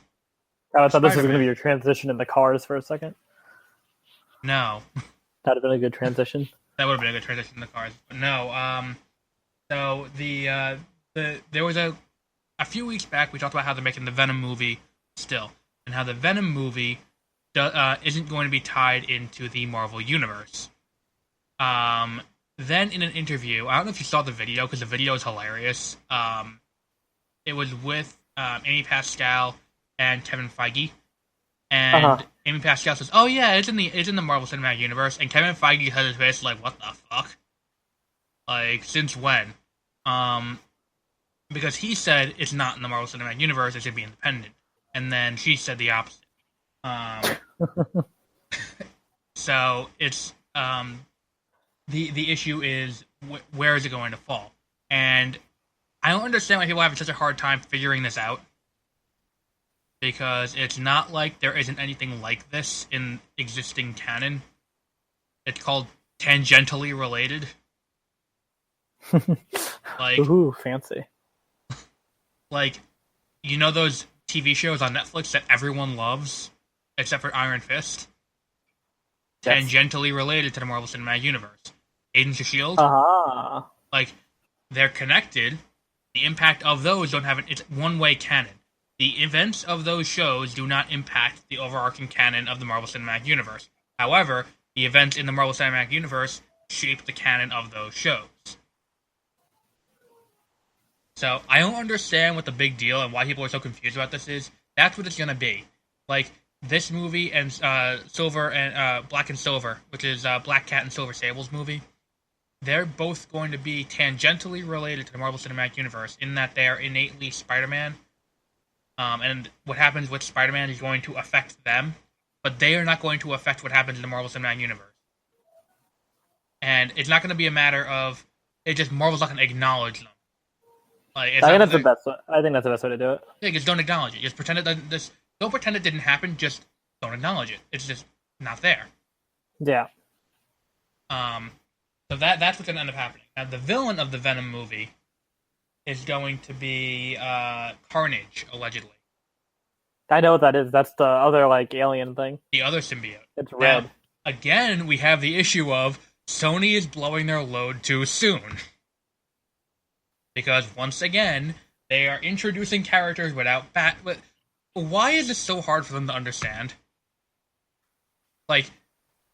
S2: Oh, I thought this was going to be your transition in the cars for a second.
S1: No.
S2: That would have been a good transition.
S1: That would have been a good transition in the cars. But no. So there was a few weeks back we talked about how they're making the Venom movie still, and how the Venom movie isn't going to be tied into the Marvel universe. Then in an interview, I don't know if you saw the video, because the video is hilarious. It was with Amy Pascal and Kevin Feige, and Amy Pascal says, "Oh yeah, it's in the Marvel Cinematic Universe," and Kevin Feige has his face like, "What the fuck? Like, since when?" Because he said it's not in the Marvel Cinematic Universe; it should be independent, and then she said the opposite. So it's the issue is where is it going to fall, and I don't understand why people have such a hard time figuring this out, because it's not like there isn't anything like this in existing canon. It's called tangentially related. Like,
S2: ooh, fancy.
S1: Like, you know those TV shows on Netflix that everyone loves, except for Iron Fist?
S2: Yes.
S1: Tangentially related to the Marvel Cinematic Universe. Agents of S.H.I.E.L.D. Like, they're connected. The impact of those it's one-way canon. The events of those shows do not impact the overarching canon of the Marvel Cinematic Universe. However, the events in the Marvel Cinematic Universe shape the canon of those shows. So I don't understand what the big deal and why people are so confused about this is. That's what it's gonna be. Like this movie and Silver and Black and Silver, which is Black Cat and Silver Sable's movie. They're both going to be tangentially related to the Marvel Cinematic Universe in that they are innately Spider-Man. And what happens with Spider-Man is going to affect them, but they are not going to affect what happens in the Marvel Cinematic Universe. And it's not going to be a matter of just Marvel's not going to acknowledge them. Like,
S2: I think that's the best. I think that's the best way to do it.
S1: Yeah, just don't acknowledge it. Just pretend it. Don't pretend it didn't happen. Just don't acknowledge it. It's just not there.
S2: Yeah.
S1: So that's what's going to end up happening. Now, the villain of the Venom movie is going to be Carnage, allegedly.
S2: I know what that is. That's the other like alien thing.
S1: The other symbiote.
S2: It's red.
S1: Now, again, we have the issue of Sony is blowing their load too soon. Because once again, they are introducing characters without why is this so hard for them to understand? Like,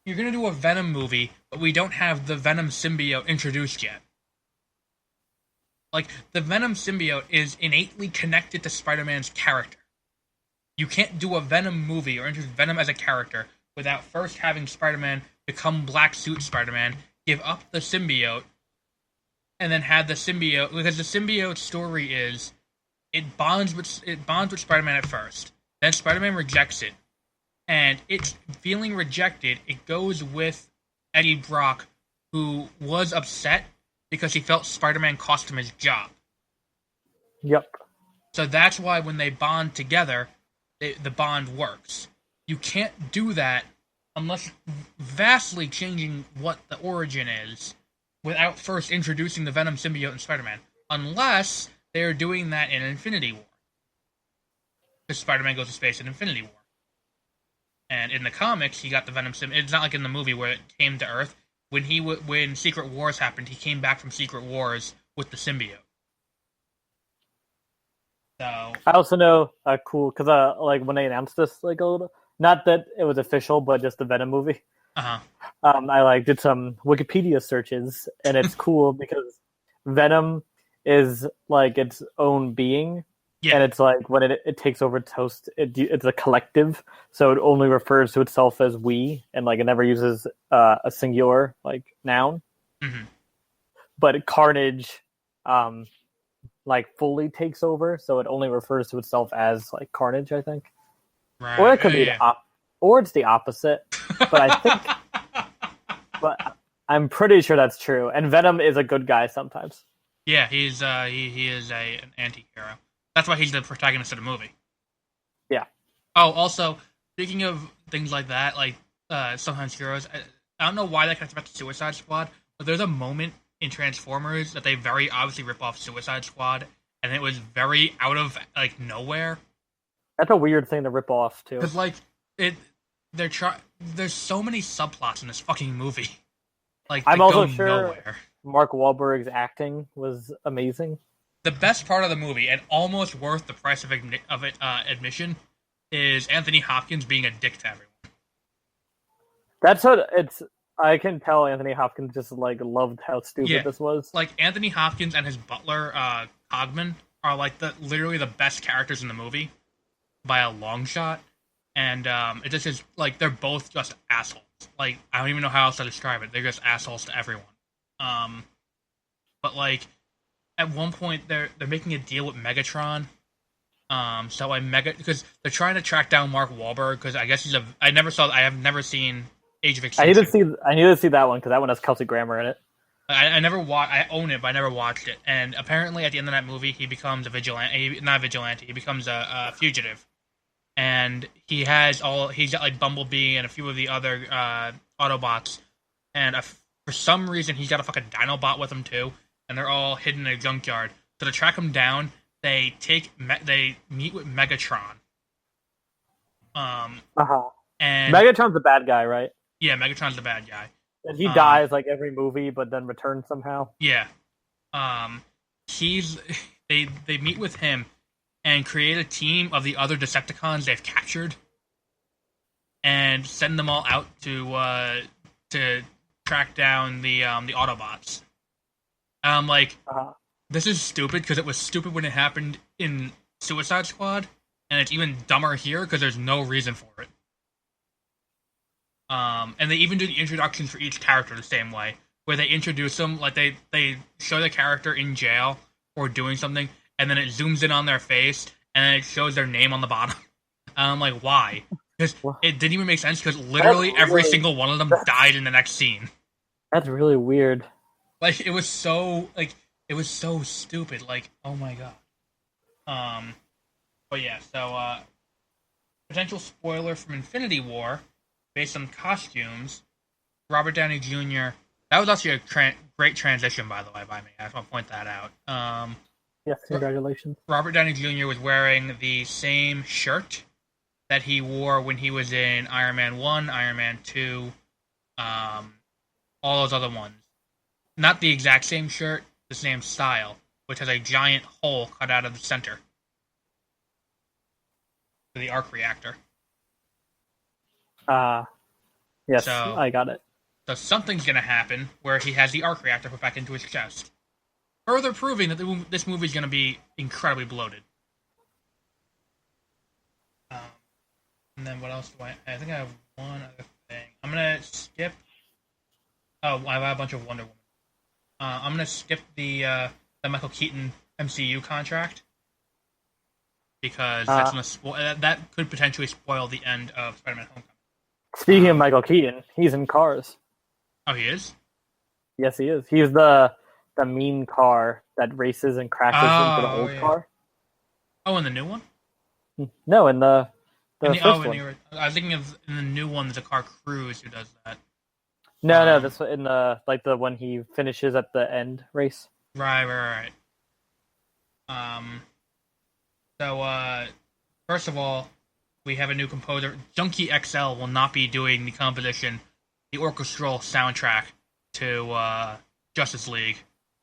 S1: you're gonna do a Venom movie, but we don't have the Venom symbiote introduced yet. Like, the Venom symbiote is innately connected to Spider-Man's character. You can't do a Venom movie or introduce Venom as a character without first having Spider-Man become Black Suit Spider-Man, give up the symbiote, and then have the symbiote, because the symbiote story is it bonds with Spider-Man at first. Then Spider-Man rejects it. And it's feeling rejected, it goes with Eddie Brock, who was upset because he felt Spider-Man cost him his job.
S2: Yep.
S1: So that's why when they bond together, the bond works. You can't do that unless vastly changing what the origin is without first introducing the Venom symbiote in Spider-Man. Unless they're doing that in Infinity War. Because Spider-Man goes to space in Infinity War. And in the comics, he got the Venom symbiote. It's not like in the movie where it came to Earth. When Secret Wars happened, he came back from Secret Wars with the symbiote. So
S2: I also know cool because like when they announced this, like a little, not that it was official, but just the Venom movie. I like did some Wikipedia searches, and it's cool because Venom is like its own being. Yeah. And it's like when it takes over its host, it's a collective, so it only refers to itself as we, and like it never uses a singular like noun.
S1: Mm-hmm.
S2: But Carnage, like fully takes over, so it only refers to itself as like Carnage, I think.
S1: Right.
S2: Or it could be or it's the opposite. But I think, but I'm pretty sure that's true. And Venom is a good guy sometimes.
S1: Yeah, he's he is an anti-hero. That's why he's the protagonist of the movie.
S2: Yeah.
S1: Oh, also, speaking of things like that, like sometimes heroes, I don't know why that connects back to Suicide Squad, but there's a moment in Transformers that they very obviously rip off Suicide Squad, and it was very out of like nowhere.
S2: That's a weird thing to rip off too.
S1: Because like there's so many subplots in this fucking movie. Like
S2: I'm also sure
S1: nowhere.
S2: Mark Wahlberg's acting was amazing.
S1: The best part of the movie, and almost worth the price of admission, is Anthony Hopkins being a dick to everyone.
S2: That's what it's. I can tell Anthony Hopkins just like loved how stupid this was.
S1: Like Anthony Hopkins and his butler Cogman are like literally the best characters in the movie by a long shot, and it just is like they're both just assholes. Like I don't even know how else to describe it. They're just assholes to everyone. But like. At one point, they're making a deal with Megatron. Because they're trying to track down Mark Wahlberg because I guess I have never seen Age of Extinction.
S2: I need to see that one because that one has Kelsey Grammer in it.
S1: I own it, but I never watched it. And apparently, at the end of that movie, he becomes a vigilante. Not a vigilante. He becomes a fugitive. And he's got like Bumblebee and a few of the other Autobots. And for some reason, he's got a fucking Dinobot with him too. And they're all hidden in a junkyard. So to track him down, they meet with Megatron.
S2: And
S1: Megatron's
S2: the bad guy, right?
S1: Yeah, Megatron's the bad guy.
S2: And he dies like every movie, but then returns somehow.
S1: Yeah. They meet with him and create a team of the other Decepticons they've captured, and send them all out to track down the Autobots. this is stupid because it was stupid when it happened in Suicide Squad, and it's even dumber here because there's no reason for it. And they even do the introductions for each character the same way, where they introduce them, like they show the character in jail or doing something, and then it zooms in on their face, and then it shows their name on the bottom. And I'm like, why? Because it didn't even make sense, because literally every single one of them died in the next scene.
S2: That's really weird.
S1: Like, it was so stupid. Like, oh my god. But yeah, so, potential spoiler from Infinity War, based on costumes, Robert Downey Jr. That was actually a great transition, by the way, by me. I just want to point that out.
S2: Yes, congratulations.
S1: Robert Downey Jr. was wearing the same shirt that he wore when he was in Iron Man 1, Iron Man 2, all those other ones. Not the exact same shirt, the same style, which has a giant hole cut out of the center for the arc reactor.
S2: Yes,
S1: so,
S2: I got it.
S1: So something's going to happen where he has the arc reactor put back into his chest. Further proving that this movie is going to be incredibly bloated. And then what else do I think I have one other thing. I'm going to skip... Oh, I have a bunch of Wonder Woman. I'm going to skip the Michael Keaton MCU contract. Because that's that could potentially spoil the end of Spider-Man Homecoming.
S2: Speaking of Michael Keaton, he's in Cars.
S1: Oh, he is?
S2: Yes, he is. He's the mean car that races and crashes into the old car.
S1: Oh, in the new one?
S2: No, in the first one.
S1: I was thinking of in the new one, there's a car Cruise who does that.
S2: No, that's in the one he finishes at the end race.
S1: Right. So, first of all, we have a new composer. Junkie XL will not be doing the composition, the orchestral soundtrack to Justice League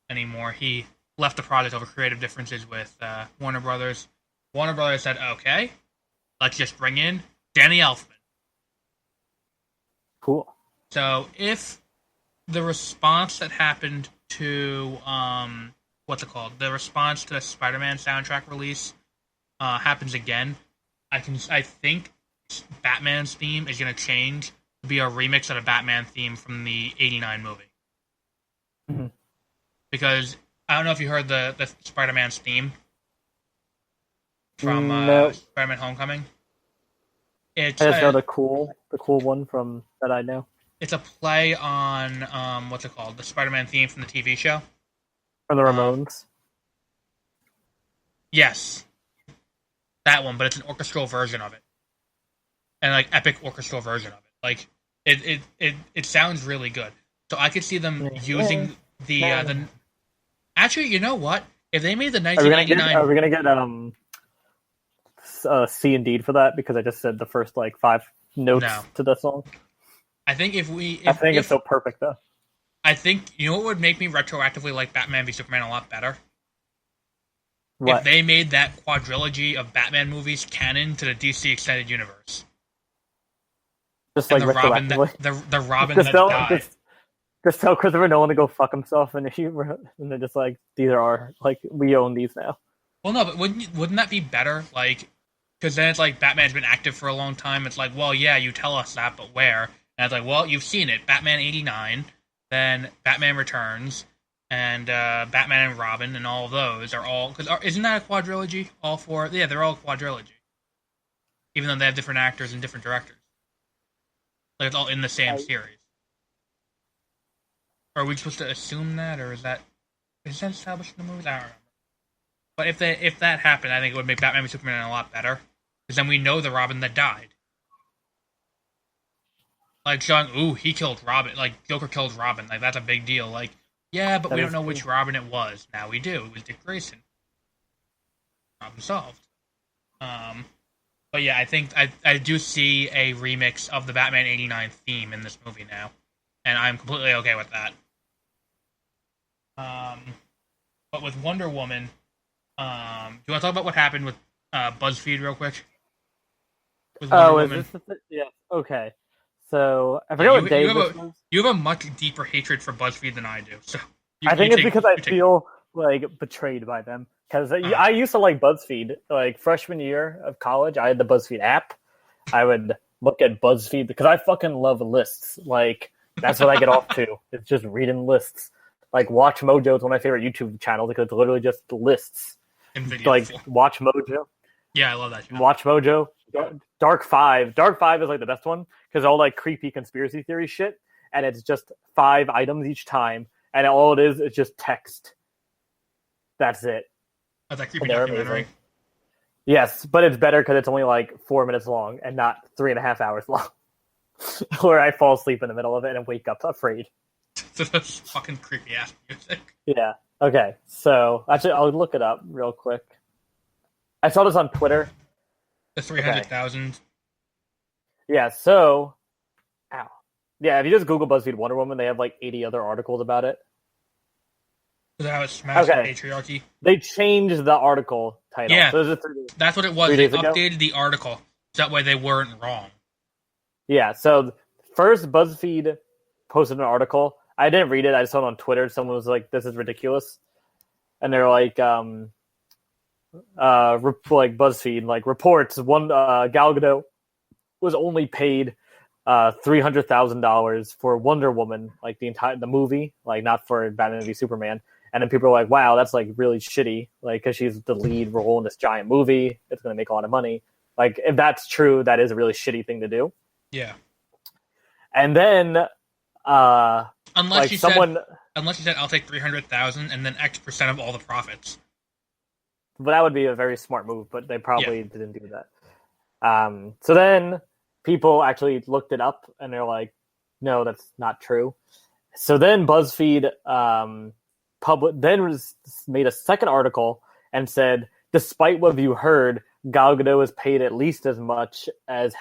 S1: anymore. He left the project over creative differences with Warner Brothers. Warner Brothers said, okay, let's just bring in Danny Elfman.
S2: Cool.
S1: So if the response that happened to, what's it called? The response to the Spider-Man soundtrack release happens again, I think Batman's theme is going to change to be a remix of the Batman theme from the '89 movie.
S2: Mm-hmm.
S1: Because I don't know if you heard the Spider-Man's theme from Spider-Man Homecoming. I
S2: just know the cool one from that I know.
S1: It's a play on what's it called? The Spider-Man theme from the TV show.
S2: From the Ramones.
S1: Yes. That one, but it's an orchestral version of it. And like epic orchestral version of it. Like it sounds really good. So I could see them using the Actually, you know what? If they made the 1999
S2: Are we gonna get C Indeed for that? Because I just said the first 5 notes to the song.
S1: I think
S2: it's so perfect though.
S1: I think you know what would make me retroactively like Batman v Superman a lot better?
S2: What?
S1: If they made that quadrilogy of Batman movies canon to the DC extended universe.
S2: Just
S1: and
S2: like
S1: the Robin that died.
S2: Just tell Christopher Nolan to go fuck himself, and they're just like, these are we own these now.
S1: Well, no, but wouldn't that be better? Because then it's like Batman's been active for a long time. It's like, well, yeah, you tell us that, but where? And it's like, well, you've seen it. Batman '89, then Batman Returns, and Batman and Robin, and all of those are all... Because isn't that a quadrilogy? All four? Yeah, they're all a quadrilogy. Even though they have different actors and different directors. It's all in the same series. Are we supposed to assume that, or is that established in the movies? I don't remember. But if that happened, I think it would make Batman v Superman a lot better. Because then we know the Robin that died. Showing, ooh, he killed Robin. Joker killed Robin. That's a big deal. Yeah, but we don't know which Robin it was. Now we do. It was Dick Grayson. Problem solved. But yeah, I think I do see a remix of the Batman '89 theme in this movie now. And I'm completely okay with that. But with Wonder Woman, do you want to talk about what happened with BuzzFeed real quick?
S2: Is this yeah, okay. So, I forget what day this was.
S1: You have a much deeper hatred for BuzzFeed than I do. So
S2: I think it's because I feel like betrayed by them because I used to like BuzzFeed. Like freshman year of college, I had the BuzzFeed app. I would look at BuzzFeed because I fucking love lists. Like that's what I get off to. It's just reading lists. Like Watch Mojo is one of my favorite YouTube channels because it's literally just lists. Like Watch Mojo.
S1: Yeah, I love that channel.
S2: Watch Mojo. Dark Five. Dark Five is like the best one because all like creepy conspiracy theory shit, and it's just 5 items each time, and all it is just text. That's it.
S1: Oh, that creepy documentary.
S2: Yes, but it's better because it's only like 4 minutes long and not 3.5 hours long. Where I fall asleep in the middle of it and wake up afraid.
S1: That's fucking creepy ass music.
S2: Yeah. Okay. So actually, I'll look it up real quick. I saw this on Twitter.
S1: The 300,000. Okay.
S2: Yeah. So, ow. Yeah. If you just Google BuzzFeed Wonder Woman, they have like 80 other articles about it.
S1: Is that how it smashed the patriarchy?
S2: They changed the article title.
S1: Yeah.
S2: So
S1: that's what it was. They updated the article so that way they weren't wrong.
S2: Yeah. So first, BuzzFeed posted an article. I didn't read it. I just saw it on Twitter. Someone was like, "This is ridiculous," and they're like, like BuzzFeed like reports one Gal Gadot was only paid $300,000 for Wonder Woman, like the movie, like not for Batman v Superman. And then people are like, "Wow, that's like really shitty," like because she's the lead role in this giant movie. It's going to make a lot of money. Like if that's true, that is a really shitty thing to do.
S1: Yeah.
S2: And then.
S1: Unless you said, I'll take 300,000 and then X% of all the profits.
S2: But that would be a very smart move, but they probably didn't do that. So then people actually looked it up and they're like, no, that's not true. So then BuzzFeed made a second article and said, despite what you heard, Gal Gadot is paid at least as much as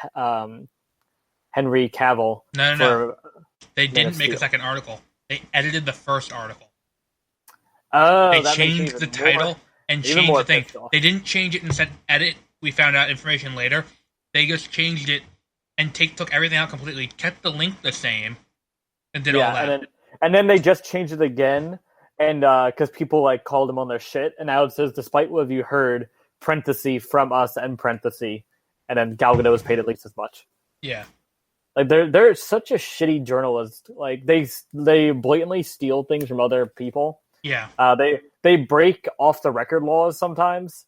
S2: Henry Cavill.
S1: No. They didn't make a second article. They edited the first article.
S2: Oh,
S1: they changed the title and changed the thing. They didn't change it and said edit. We found out information later. They just changed it and took everything out completely, kept the link the same, and did all that.
S2: And then they just changed it again, and because people like called them on their shit, and now it says, despite what you heard, parenthesis from us and parenthesis, and then Gal Gadot was paid at least as much.
S1: Yeah.
S2: Like they're such a shitty journalist. Like they blatantly steal things from other people.
S1: Yeah.
S2: They break off the record laws sometimes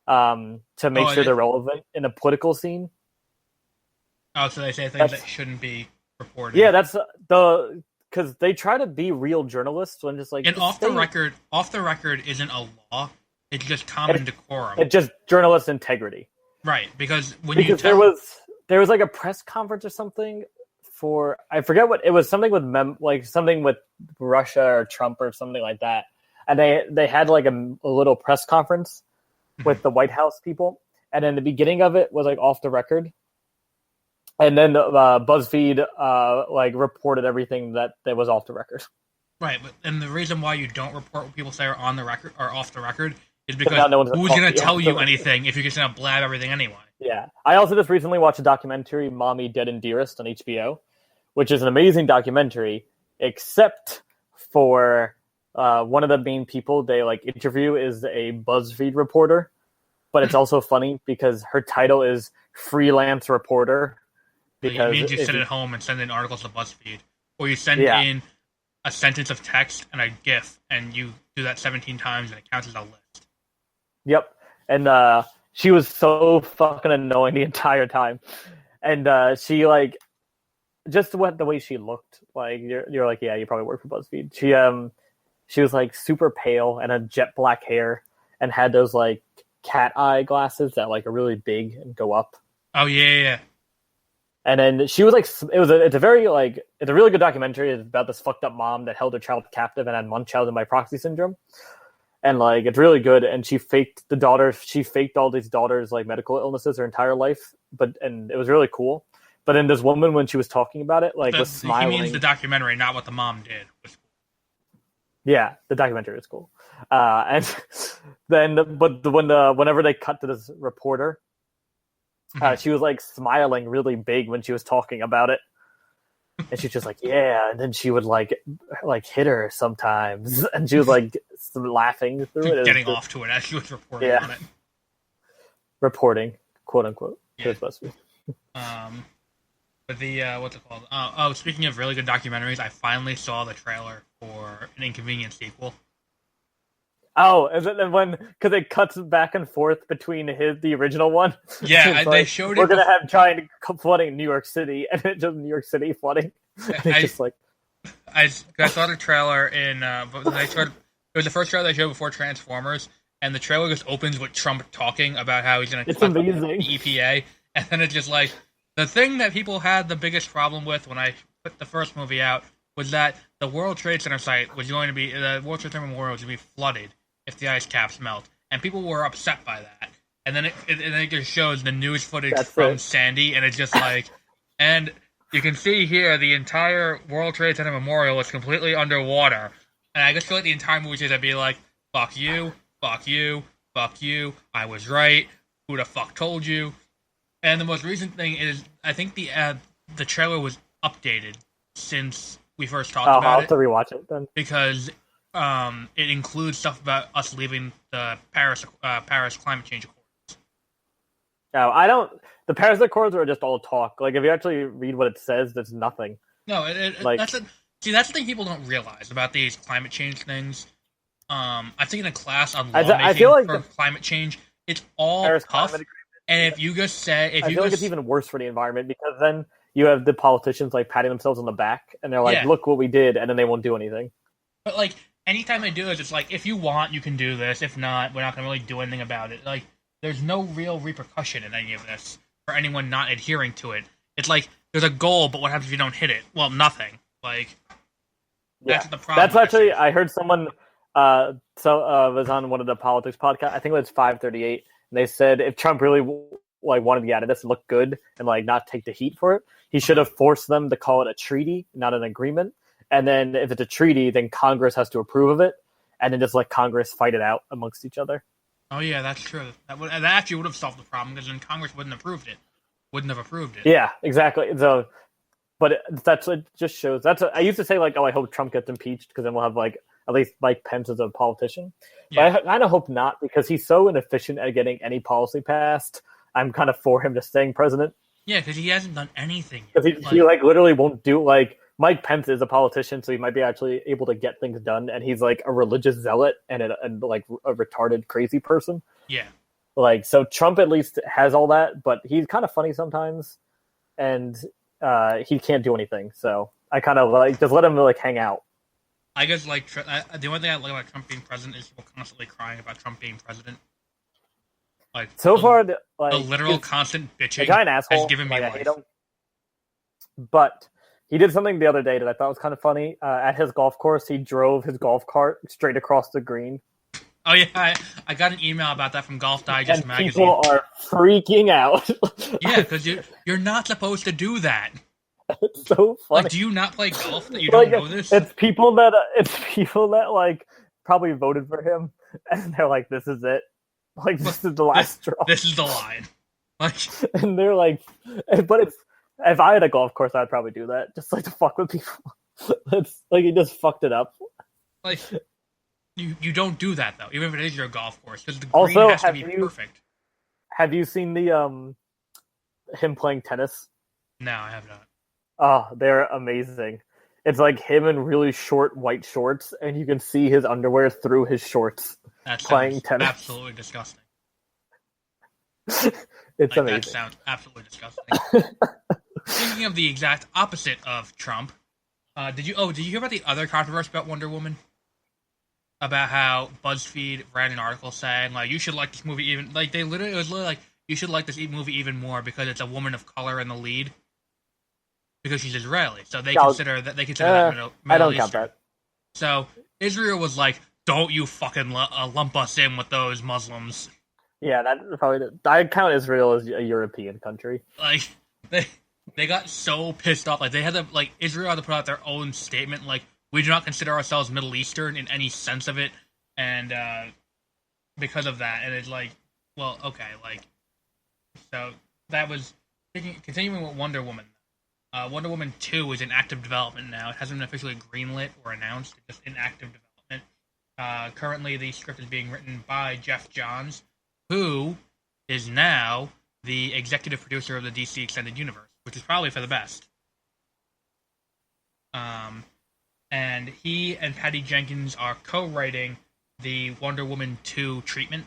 S2: to make sure they're relevant in a political scene.
S1: Oh, so they say things that shouldn't be reported.
S2: Yeah, that's because they try to be real journalists when just like
S1: and off the record isn't a law. It's just common decorum.
S2: It's just journalist integrity.
S1: Right, because
S2: there was like a press conference or something for I forget what it was, something with something with Russia or Trump or something like that, and they had like a little press conference with the White House people, and then the beginning of it was like off the record, and then BuzzFeed like reported everything that was off the record.
S1: Right, and the reason why you don't report what people say are on the record or off the record is because who's going to tell you anything if you're just going to blab everything anyway?
S2: Yeah. I also just recently watched a documentary, Mommy, Dead and Dearest, on HBO, which is an amazing documentary, except for one of the main people they like interview is a BuzzFeed reporter, but it's also funny because her title is freelance reporter.
S1: Because it means you sit at home and send in articles to BuzzFeed, or you send in a sentence of text and a GIF, and you do that 17 times and it counts as a list.
S2: Yep. And she was so fucking annoying the entire time. And she like just the way she looked, like you're like, yeah, you probably work for BuzzFeed. She was like super pale and had jet black hair and had those like cat eye glasses that like are really big and go up.
S1: Oh yeah.
S2: And then she was like, it's a really good documentary. It's about this fucked up mom that held her child captive and had Munchausen by proxy syndrome. And like, it's really good. And she faked all these daughters' like medical illnesses her entire life. And it was really cool. But then this woman, when she was talking about it, like was smiling.
S1: He means the documentary, not what the mom did.
S2: Yeah, the documentary was cool. And then, whenever they cut to this reporter, she was like smiling really big when she was talking about it. And she's just like, yeah. And then she would like hit her sometimes. And she was like laughing through it.
S1: Getting off to it as she was reporting on it.
S2: Reporting, quote unquote.
S1: Yeah.
S2: BuzzFeed.
S1: But the what's it called? Speaking of really good documentaries, I finally saw the trailer for An Inconvenient Sequel.
S2: Oh, is it because it cuts back and forth between the original one?
S1: Yeah, they showed it.
S2: We're gonna have giant flooding in New York City, and it's just New York City flooding. I
S1: saw the trailer in. It was the first trailer they showed before Transformers, and the trailer just opens with Trump talking about how he's gonna cut the EPA, and then it's just like the thing that people had the biggest problem with when I put the first movie out was that the World Trade Center site was going to be the World Trade Center Memorial was going to be flooded if the ice caps melt, and people were upset by that. And then it just shows the news footage from Sandy, and it's just like, and you can see here the entire World Trade Center Memorial is completely underwater. And I just feel like the entire movie is to be like, fuck you, fuck you, fuck you, I was right, who the fuck told you? And the most recent thing is, I think the trailer was updated since we first talked about it.
S2: I'll have to rewatch it then.
S1: Because it includes stuff about us leaving the Paris climate change accords.
S2: No, I don't. The Paris Accords are just all talk. Like, if you actually read what it says, there's nothing.
S1: No, that's the thing people don't realize about these climate change things. I think in a class on lawmaking for climate change, it's all
S2: Paris
S1: tough. And if you just say,
S2: I feel like it's even worse for the environment, because then you have the politicians like patting themselves on the back, and they're like, "Look what we did," and then they won't do anything.
S1: But like, anytime they do it, it's like, if you want, you can do this. If not, we're not going to really do anything about it. Like, there's no real repercussion in any of this for anyone not adhering to it. It's like, there's a goal, but what happens if you don't hit it? Well, nothing. Like, that's the problem.
S2: That's actually, I heard someone was on one of the politics podcasts. I think it was 538, and they said if Trump really wanted to get out of this and look good and not take the heat for it, he should have forced them to call it a treaty, not an agreement. And then if it's a treaty, then Congress has to approve of it, and then just let Congress fight it out amongst each other.
S1: Oh yeah, that's true. That actually would have solved the problem, because then Congress wouldn't have approved it.
S2: Yeah, exactly. So, but it just shows. I used to say I hope Trump gets impeached, because then we'll have at least Mike Pence as a politician. Yeah. But I kind of hope not, because he's so inefficient at getting any policy passed. I'm kind of for him just staying president.
S1: Yeah, because he hasn't done anything.
S2: Because he literally won't do Mike Pence is a politician, so he might be actually able to get things done, and he's a religious zealot and a retarded crazy person.
S1: Yeah.
S2: So Trump at least has all that, but he's kind of funny sometimes, and he can't do anything. So I kind of just let him hang out.
S1: I guess the only thing I like about Trump being president is people constantly crying about Trump being president.
S2: Far,
S1: the literal constant bitching
S2: has
S1: given me life.
S2: But he did something the other day that I thought was kind of funny. At his golf course, he drove his golf cart straight across the green.
S1: Oh yeah, I got an email about that from Golf Digest magazine.
S2: People are freaking out.
S1: Yeah, because you're not supposed to do that.
S2: It's so funny.
S1: Do you not play golf that you don't know this?
S2: It's people that probably voted for him, and they're like, "This is it. This is the last straw.
S1: This is the line."
S2: And they're like, but it's. If I had a golf course, I'd probably do that, just to fuck with people. It's he just fucked it up.
S1: You don't do that though, even if it is your golf course, because the green has to be perfect.
S2: Have you seen the him playing tennis?
S1: No, I have not.
S2: Oh, they're amazing. It's him in really short white shorts, and you can see his underwear through his shorts.
S1: That
S2: playing tennis.
S1: Absolutely disgusting.
S2: It's amazing.
S1: That sounds absolutely disgusting. Speaking of the exact opposite of Trump, did you hear about the other controversy about Wonder Woman? About how BuzzFeed ran an article saying you should like this movie even it was literally you should like this movie even more because it's a woman of color in the lead because she's Israeli, so they consider that Middle
S2: I don't
S1: Eastern.
S2: count that.
S1: So Israel was like, "Don't you fucking lump us in with those Muslims."
S2: Yeah, that probably. I count Israel as a European country.
S1: They got so pissed off. They had to Israel had to put out their own statement. We do not consider ourselves Middle Eastern in any sense of it, and because of that, and it's well, okay, so that was continuing with Wonder Woman. Wonder Woman 2 is in active development now. It hasn't been officially greenlit or announced. It's just in active development. Currently, the script is being written by Jeff Johns, who is now the executive producer of the DC Extended Universe, which is probably for the best. And he and Patty Jenkins are co-writing the Wonder Woman 2 treatment,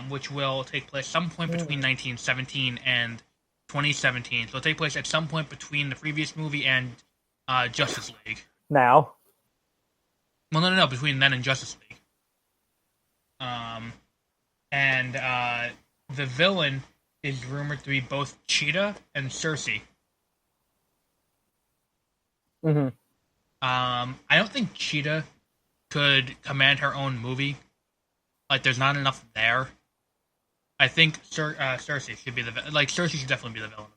S1: which will take place some point between 1917 and 2017. So it'll take place at some point between the previous movie and Justice League.
S2: Now?
S1: Well, no, between then and Justice League. And the villain is rumored to be both Cheetah and Cersei.
S2: Mm-hmm.
S1: I don't think Cheetah could command her own movie. Like, there's not enough there. I think Cersei should be Cersei should definitely be the villain.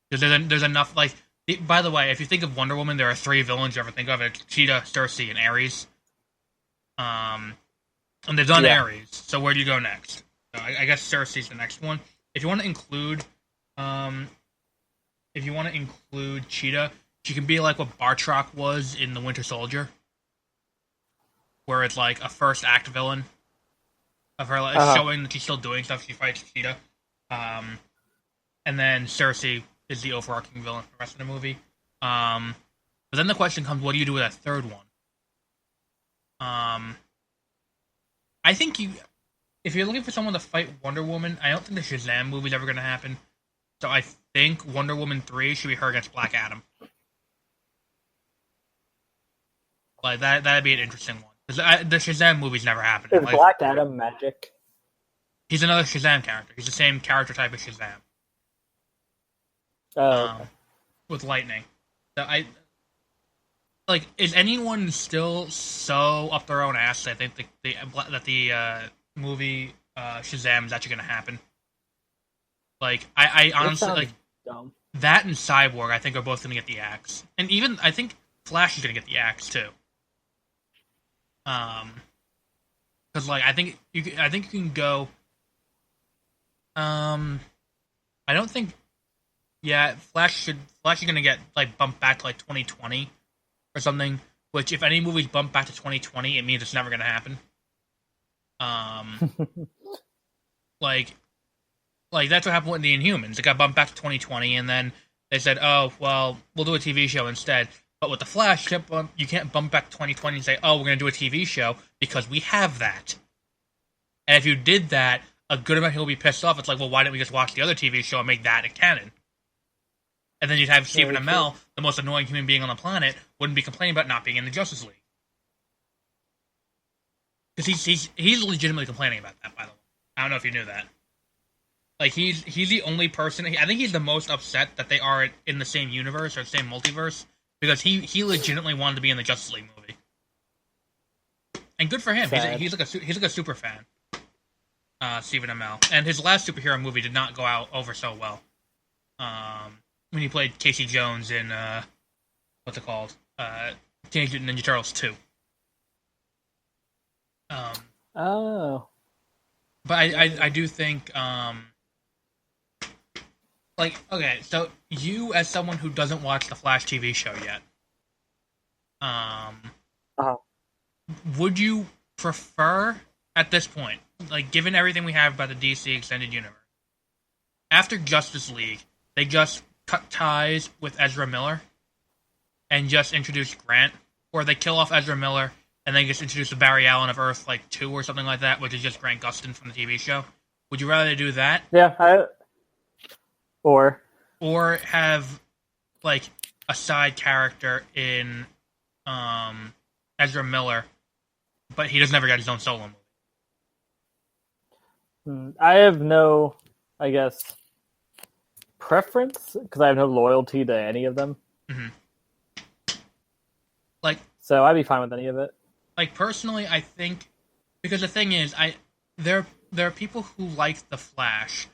S1: Because there's enough, like... By the way, if you think of Wonder Woman, there are 3 villains you ever think of. It's Cheetah, Cersei, and Ares. And they've done Ares, so where do you go next? So I guess Cersei's the next one. If you want to include... if you want to include Cheetah, she can be like what Bartrock was in The Winter Soldier. Where it's like a first act villain. Of her showing that she's still doing stuff, she fights Cheetah. And then Cersei is the overarching villain for the rest of the movie. But then the question comes, what do you do with that third one? I think if you're looking for someone to fight Wonder Woman, I don't think the Shazam movie's ever going to happen. So I think Wonder Woman 3 should be her against Black Adam. Like, that'd be an interesting one. The Shazam movie's never happened.
S2: Is Black Adam magic?
S1: He's another Shazam character. He's the same character type as Shazam.
S2: Okay.
S1: With lightning. So is anyone still so up their own ass that I think that the movie Shazam is actually going to happen? Like, I honestly,
S2: dumb.
S1: That and Cyborg, I think, are both going to get the axe. And even, I think Flash is going to get the axe, too. Because, I think you can go... I don't think... Yeah, Flash is going to get, bumped back to, 2020 or something, which, if any movie's bumped back to 2020, it means it's never going to happen. That's what happened with the Inhumans. It got bumped back to 2020, and then they said, oh, well, we'll do a TV show instead. But with The Flash, you can't bump back to 2020 and say, oh, we're going to do a TV show, because we have that. And if you did that, a good amount of people will be pissed off. It's like, well, why didn't we just watch the other TV show and make that a canon? And then you'd have Stephen Amell, the most annoying human being on the planet, wouldn't be complaining about not being in the Justice League. Because he's legitimately complaining about that, by the way. I don't know if you knew that. He's the only person... I think he's the most upset that they are in the same universe or the same multiverse, because he legitimately wanted to be in the Justice League movie. And good for him. He's like a super fan. Stephen Amell. And his last superhero movie did not go out over so well. When he played Casey Jones in, what's it called? Teenage Mutant Ninja Turtles 2.
S2: Oh.
S1: But I do think, okay, so you as someone who doesn't watch the Flash TV show yet, would you prefer, at this point, given everything we have about the DC Extended Universe, after Justice League, they just cut ties with Ezra Miller and just introduce Grant, or they kill off Ezra Miller and then just introduce the Barry Allen of Earth 2 or something like that, which is just Grant Gustin from the TV show? Would you rather do that?
S2: Yeah, or
S1: have a side character in Ezra Miller, but he doesn't ever get his own solo movie?
S2: I have no, I guess, preference, because I have no loyalty to any of them.
S1: Mm-hmm.
S2: So I'd be fine with any of it.
S1: Personally, I think, because the thing is, there are people who like The Flash,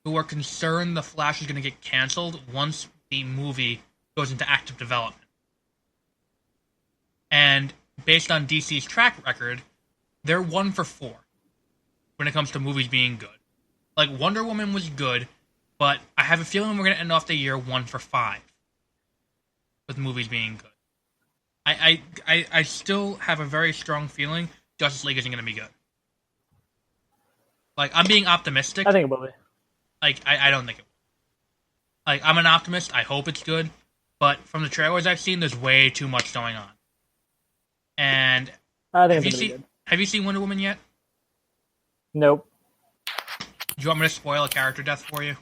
S1: who are concerned The Flash is going to get canceled once the movie goes into active development. And based on DC's track record, they're 1 for 4 when it comes to movies being good. Wonder Woman was good, but I have a feeling we're going to end off the year 1 for 5 with movies being good. I still have a very strong feeling Justice League isn't going to be good. Like, I'm being optimistic.
S2: I think it will be.
S1: Like, I don't think it will. Like, I'm an optimist. I hope it's good. But from the trailers I've seen, there's way too much going on. And
S2: I think it's going to be good.
S1: Have you seen Wonder Woman yet?
S2: Nope.
S1: Do you want me to spoil a character death for you?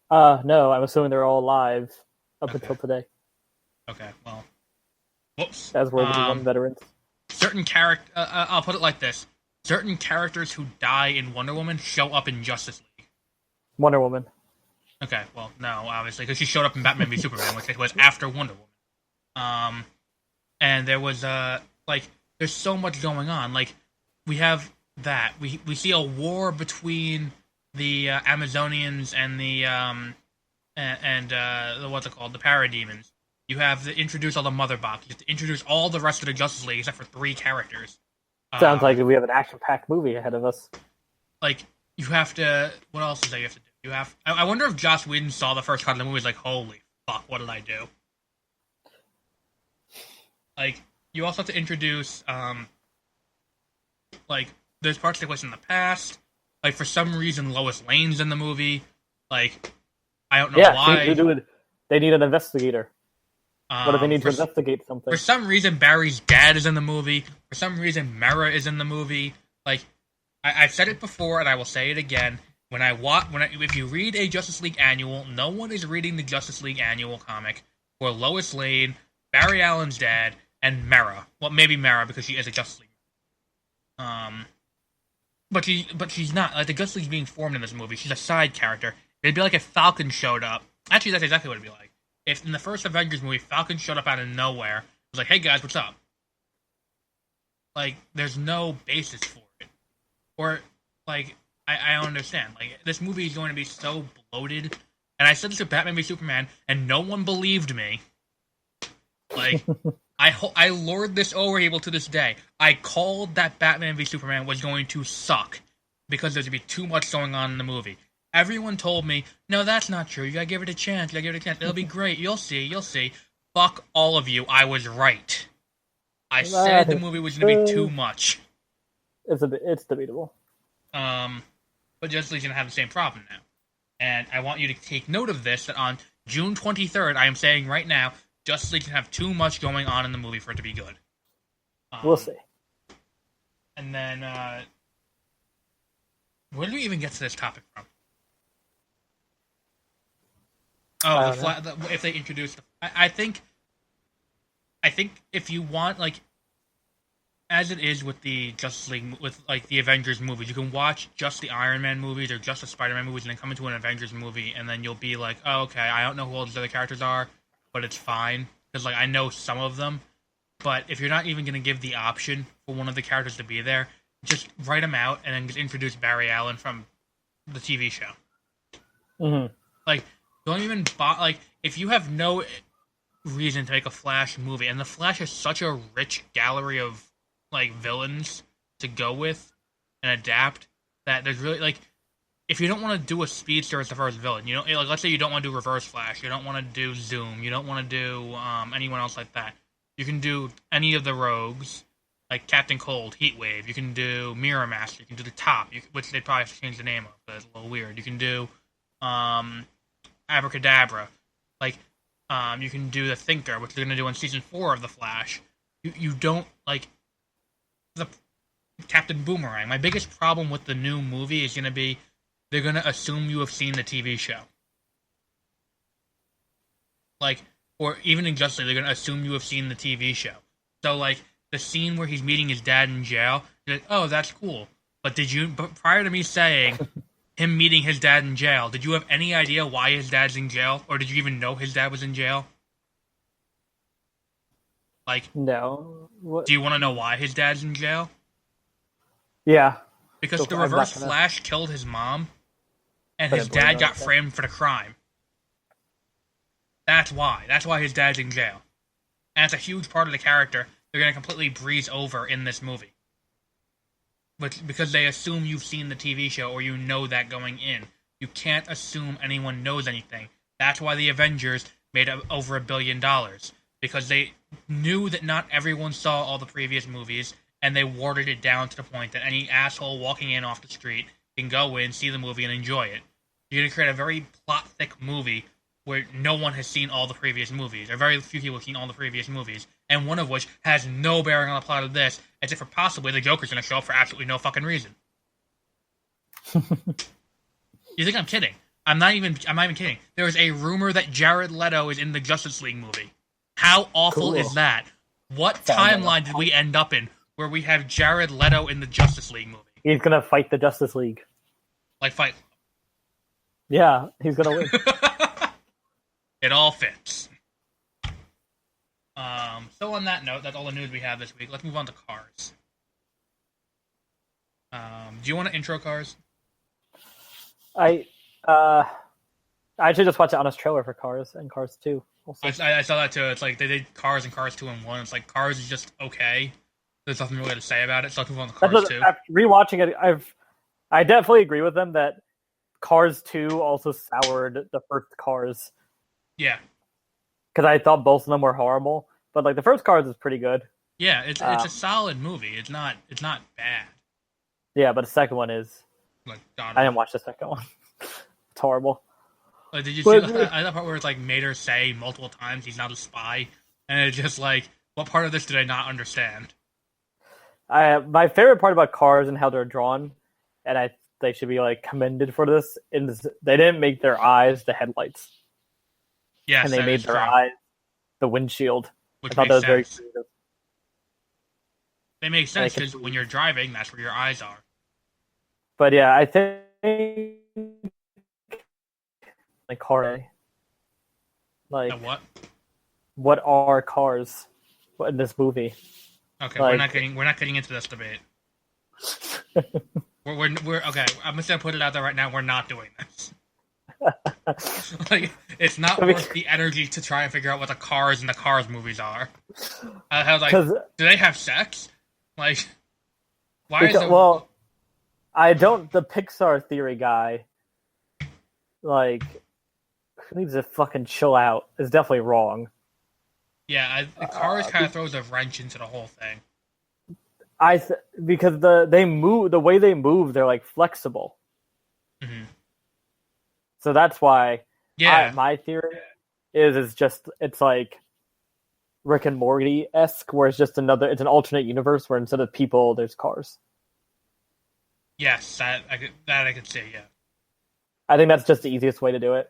S2: No. I'm assuming they're all alive up until today.
S1: Okay, well. Whoops.
S2: As World War I veterans.
S1: Certain I'll put it like this. Certain characters who die in Wonder Woman show up in Justice League.
S2: Wonder Woman.
S1: Okay, well, no, obviously, because she showed up in Batman v Superman, which was after Wonder Woman. And there was, there's so much going on. Like, we have that. We see a war between the Amazonians and the, what's it called, the Parademons. You have to introduce all the Mother Box. You have to introduce all the rest of the Justice League, except for 3 characters.
S2: Sounds like we have an action-packed movie ahead of us.
S1: Like, you have to... What else is that you have to do? I wonder if Joss Whedon saw the first cut of the movie and was like, holy fuck, what did I do? Like, you also have to introduce, there's parts that take place in the past. Like, for some reason, Lois Lane's in the movie. Like, I don't know why.
S2: They need an investigator. What do they need to investigate something?
S1: For some reason, Barry's dad is in the movie. For some reason, Mera is in the movie. Like, I've said it before, and I will say it again. If you read a Justice League Annual, no one is reading the Justice League Annual comic for Lois Lane, Barry Allen's dad, and Mera. Well, maybe Mera because she is a Justice League. But she's not. Like, the Justice League's being formed in this movie. She's a side character. It'd be like if Falcon showed up. Actually, that's exactly what it'd be like. If in the first Avengers movie, Falcon showed up out of nowhere, was like, "Hey guys, what's up?" Like, there's no basis for it, or like, I don't understand. Like, this movie is going to be so bloated, and I said this with Batman v Superman, and no one believed me. Like, I lured this over people to this day. I called that Batman v Superman was going to suck because there's going to be too much going on in the movie. Everyone told me, no, that's not true. You gotta give it a chance. It'll be great. You'll see. Fuck all of you. I was right. I said the movie was gonna be too much.
S2: It's debatable.
S1: But Justice League's gonna have the same problem now. And I want you to take note of this, that on June 23rd, I am saying right now, Justice League can have too much going on in the movie for it to be good.
S2: We'll see.
S1: And then, where did we even get to this topic from? Oh, if they introduce... I think if you want, like, as it is with the Justice League, with, like, the Avengers movies, you can watch just the Iron Man movies or just the Spider-Man movies and then come into an Avengers movie and then you'll be like, oh, okay, I don't know who all these other characters are, but it's fine. Because, like, I know some of them. But if you're not even going to give the option for one of the characters to be there, just write them out and then just introduce Barry Allen from the TV show.
S2: Mm-hmm.
S1: Like... Don't even if you have no reason to make a Flash movie, and the Flash has such a rich gallery of like villains to go with and adapt that there's really like if you don't want to do a speedster as the first villain, you know, like let's say you don't want to do Reverse Flash, you don't want to do Zoom, you don't want to do anyone else like that. You can do any of the rogues, like Captain Cold, Heatwave. You can do Mirror Master. You can do the Top, which they probably have to change the name of, but it's a little weird. You can do Abracadabra. Like, you can do the Thinker, which they're going to do in Season 4 of The Flash. You don't, like, the Captain Boomerang. My biggest problem with the new movie is going to be they're going to assume you have seen the TV show. Like, or even in Justice League, they're going to assume you have seen the TV show. So, like, the scene where he's meeting his dad in jail, you're like, oh, that's cool. But prior to me saying... him meeting his dad in jail, did you have any idea why his dad's in jail? Or did you even know his dad was in jail? Like...
S2: No. What?
S1: Do you want to know why his dad's in jail?
S2: Yeah.
S1: Because the Reverse Flash killed his mom, and his dad got framed for the crime. That's why. That's why his dad's in jail. And it's a huge part of the character they're going to completely breeze over in this movie. But because they assume you've seen the TV show or you know that going in. You can't assume anyone knows anything. That's why the Avengers made over $1 billion. because they knew that not everyone saw all the previous movies, and they watered it down to the point that any asshole walking in off the street can go in, see the movie, and enjoy it. You're going to create a very plot-thick movie where no one has seen all the previous movies, or very few people have seen all the previous movies, and one of which has no bearing on the plot of this, except for possibly the Joker's going to show up for absolutely no fucking reason. You think I'm kidding? I'm not even kidding. There is a rumor that Jared Leto is in the Justice League movie. How awful is that? What timeline did we end up in where we have Jared Leto in the Justice League movie?
S2: He's gonna fight the Justice League.
S1: Like fight?
S2: Yeah, he's gonna win.
S1: It all fits. So on that note, that's all the news we have this week. Let's move on to Cars. Do you want to intro Cars?
S2: I actually just watched the honest trailer for Cars and Cars 2.
S1: I saw that too. It's like they did Cars and Cars 2 in 1. It's like Cars is just okay. There's nothing really to say about it, so let's move on to Cars 2.
S2: After rewatching it, I definitely agree with them that Cars 2 also soured the first Cars.
S1: Yeah.
S2: Because I thought both of them were horrible. But like the first Cars is pretty good.
S1: Yeah, it's a solid movie. It's not bad.
S2: Yeah, but the second one is...
S1: Like,
S2: I didn't watch the second one. It's horrible.
S1: Like, did you see that part where it's like made her say multiple times he's not a spy? And it's just like, what part of this did I not understand?
S2: My favorite part about Cars and how they're drawn, and they should be like commended for this, is they didn't make their eyes the headlights.
S1: Yes,
S2: and they made their eyes the windshield.
S1: Which
S2: I thought that was very creative.
S1: They make sense because when you're driving, that's where your eyes are.
S2: But yeah, I think like car, like what are cars in this movie?
S1: Okay, like, we're not getting into this debate. we're okay. I'm just gonna put it out there right now. We're not doing this. Like, it's not worth the energy to try and figure out what the Cars and the Cars movies are. Do they have sex? Like, why is it?
S2: Well, I don't. The Pixar theory guy, like, who needs to fucking chill out? Is definitely wrong.
S1: Yeah, the Cars kind of throws a wrench into the whole thing.
S2: Because they move, the way they move, they're like flexible.
S1: Mm-hmm.
S2: So that's why.
S1: Yeah.
S2: My theory is it's like Rick and Morty-esque, where it's an alternate universe where instead of people, there's cars.
S1: Yes, that I could see, yeah.
S2: I think that's just the easiest way to do it.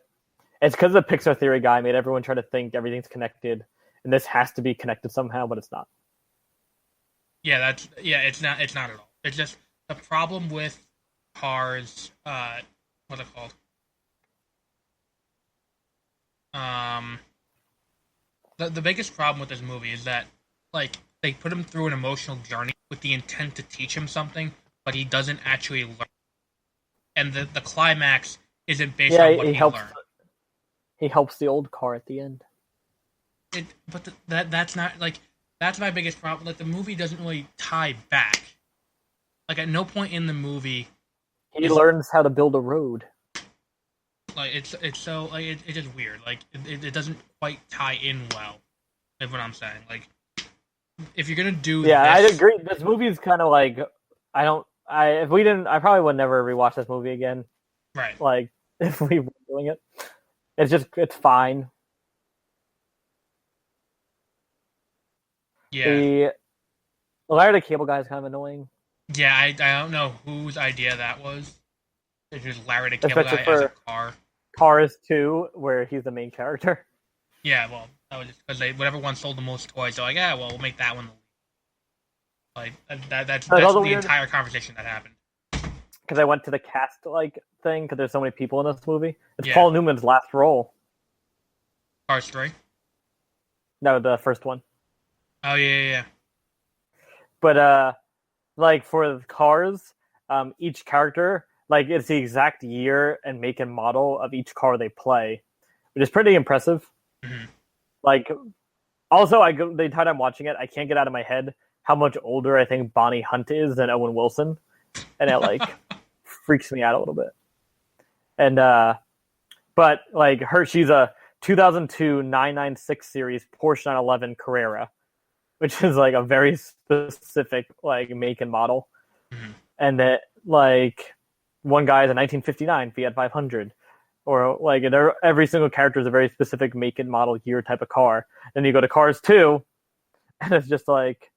S2: It's because the Pixar theory guy made everyone try to think everything's connected, and this has to be connected somehow, but it's not.
S1: Yeah, it's not at all. It's just the problem with Cars, what's it called? The biggest problem with this movie is that, like, they put him through an emotional journey with the intent to teach him something, but he doesn't actually learn. And the climax isn't based on what he learned.
S2: He helps the old car at the end.
S1: That's not, like, that's my biggest problem. Like, the movie doesn't really tie back. Like, at no point in the movie...
S2: He learns how to build a road.
S1: Like, it's so, like, it's just weird. Like, it doesn't quite tie in well, is what I'm saying. Like, if you're gonna do
S2: this... I agree. This movie is kind of like, I probably would never rewatch this movie again.
S1: Right.
S2: Like, if we were doing it. It's fine.
S1: Yeah.
S2: The Larry the Cable Guy is kind of annoying.
S1: Yeah, I don't know whose idea that was. It's just Larry the Cable Guy as a car.
S2: Cars 2, where he's the main character.
S1: Yeah, well, that was just because whatever one sold the most toys, they're like, yeah, well, we'll make that one. Like, that's the entire conversation that happened.
S2: Because I went to the cast thing, because there's so many people in this movie. It's Paul Newman's last role.
S1: Cars 3?
S2: No, the first one.
S1: Oh, yeah.
S2: But, for the Cars, each character, it's the exact year and make and model of each car they play, which is pretty impressive.
S1: Mm-hmm.
S2: Also, the entire time watching it, I can't get out of my head how much older I think Bonnie Hunt is than Owen Wilson. And it, freaks me out a little bit. And, but, she's a 2002 996 series Porsche 911 Carrera, which is like a very specific like make and model.
S1: Mm-hmm.
S2: And that like one guy is a 1959 Fiat 500, or like every single character is a very specific make and model year type of car. Then you go to Cars 2, and it's just like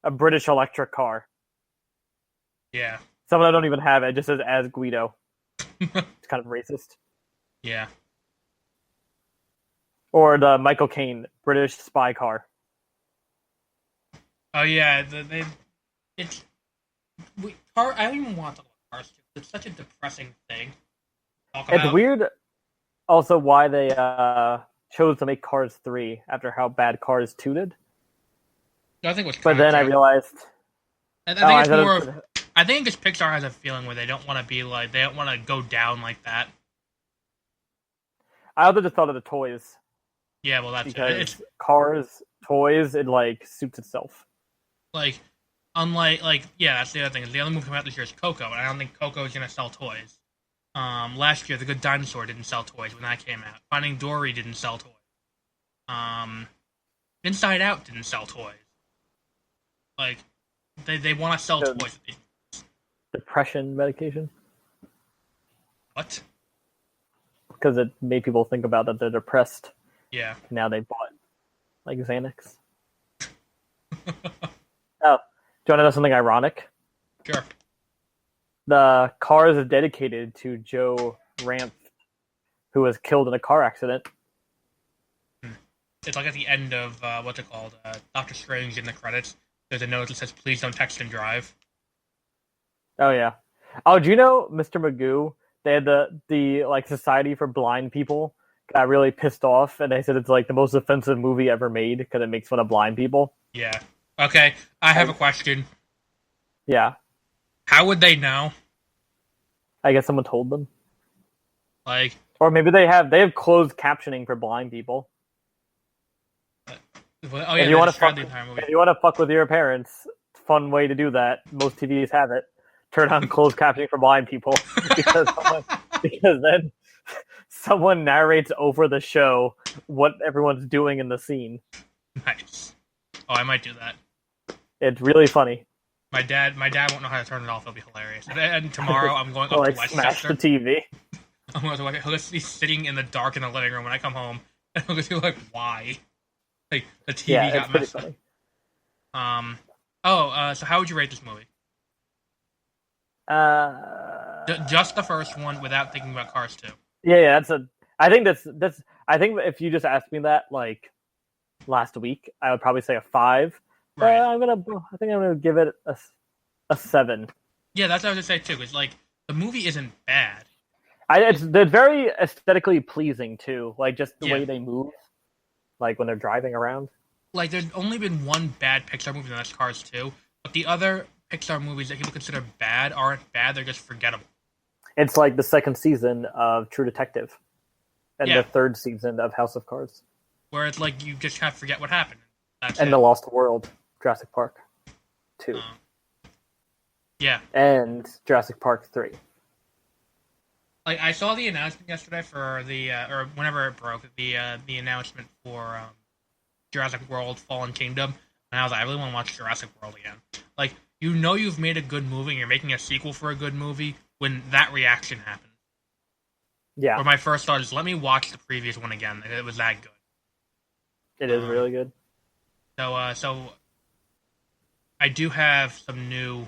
S2: a British electric car.
S1: Yeah.
S2: Some of them don't even have it. It just says as Guido. It's kind of racist.
S1: Yeah.
S2: Or the Michael Caine British spy car.
S1: Oh yeah, I don't even want to look at Cars 2. It's such a depressing thing.
S2: It's weird also why they chose to make Cars 3 after how bad Cars 2 did.
S1: I think it was
S2: but then I realized...
S1: I think this Pixar has a feeling where they don't want to be like... They don't want to go down like that.
S2: I also just thought of the toys.
S1: Yeah, well, that's
S2: because
S1: it's
S2: Cars, toys, it like suits itself.
S1: Like, unlike that's the other thing. The other movie coming out this year is Coco, and I don't think Coco is gonna sell toys. Last year, The Good Dinosaur didn't sell toys when that came out. Finding Dory didn't sell toys. Inside Out didn't sell toys. Like, they want to sell toys.
S2: Depression medication.
S1: What?
S2: Because it made people think about that they're depressed.
S1: Yeah.
S2: Now they bought like Xanax. Oh, do you want to know something ironic?
S1: Sure.
S2: The Cars is dedicated to Joe Ranft, who was killed in a car accident.
S1: It's like at the end of what's it called? Doctor Strange in the credits. There's a note that says, "Please don't text and drive."
S2: Oh yeah. Oh, do you know Mr. Magoo? They had the like Society for Blind People got really pissed off, and they said it's like the most offensive movie ever made because it makes fun of blind people.
S1: Yeah. Okay, I have a question.
S2: Yeah.
S1: How would they know?
S2: I guess someone told them.
S1: Like,
S2: or maybe they have closed captioning for blind people.
S1: Well, if
S2: you want to fuck with your parents, fun way to do that. Most TVs have it. Turn on closed captioning for blind people because then someone narrates over the show what everyone's doing in the scene.
S1: Nice. Oh, I might do that.
S2: It's really funny.
S1: My dad won't know how to turn it off. It'll be hilarious. And tomorrow I'm going up
S2: like
S1: to Westchester.
S2: Smash the TV.
S1: I'm going to like he'll just be sitting in the dark in the living room when I come home, and he'll just be like, "Why?" Like the TV got messed up. So how would you rate this movie? Just the first one, without thinking about Cars 2.
S2: Yeah. I think that's. I think if you just asked me that like last week, I would probably say a 5.
S1: Right.
S2: I think I'm gonna give it a 7.
S1: Yeah, that's what I was gonna say too. Because like the movie isn't bad.
S2: It's very aesthetically pleasing too. Like just the way they move, like when they're driving around.
S1: Like there's only been one bad Pixar movie, and that's Cars 2. But the other Pixar movies that people consider bad aren't bad; they're just forgettable. It's
S2: like the second season of True Detective, and the third season of House of Cards,
S1: where it's like you just kind of forget what happened.
S2: The Lost World, Jurassic Park 2.
S1: Yeah.
S2: And Jurassic Park 3.
S1: Like I saw the announcement yesterday for the or whenever it broke, the announcement for Jurassic World: Fallen Kingdom, and I was like, I really want to watch Jurassic World again. Like, you know, you've made a good movie, and you're making a sequel for a good movie when that reaction happens.
S2: Yeah.
S1: Or my first thought is, let me watch the previous one again. It was that good.
S2: It is really good.
S1: So I do have some new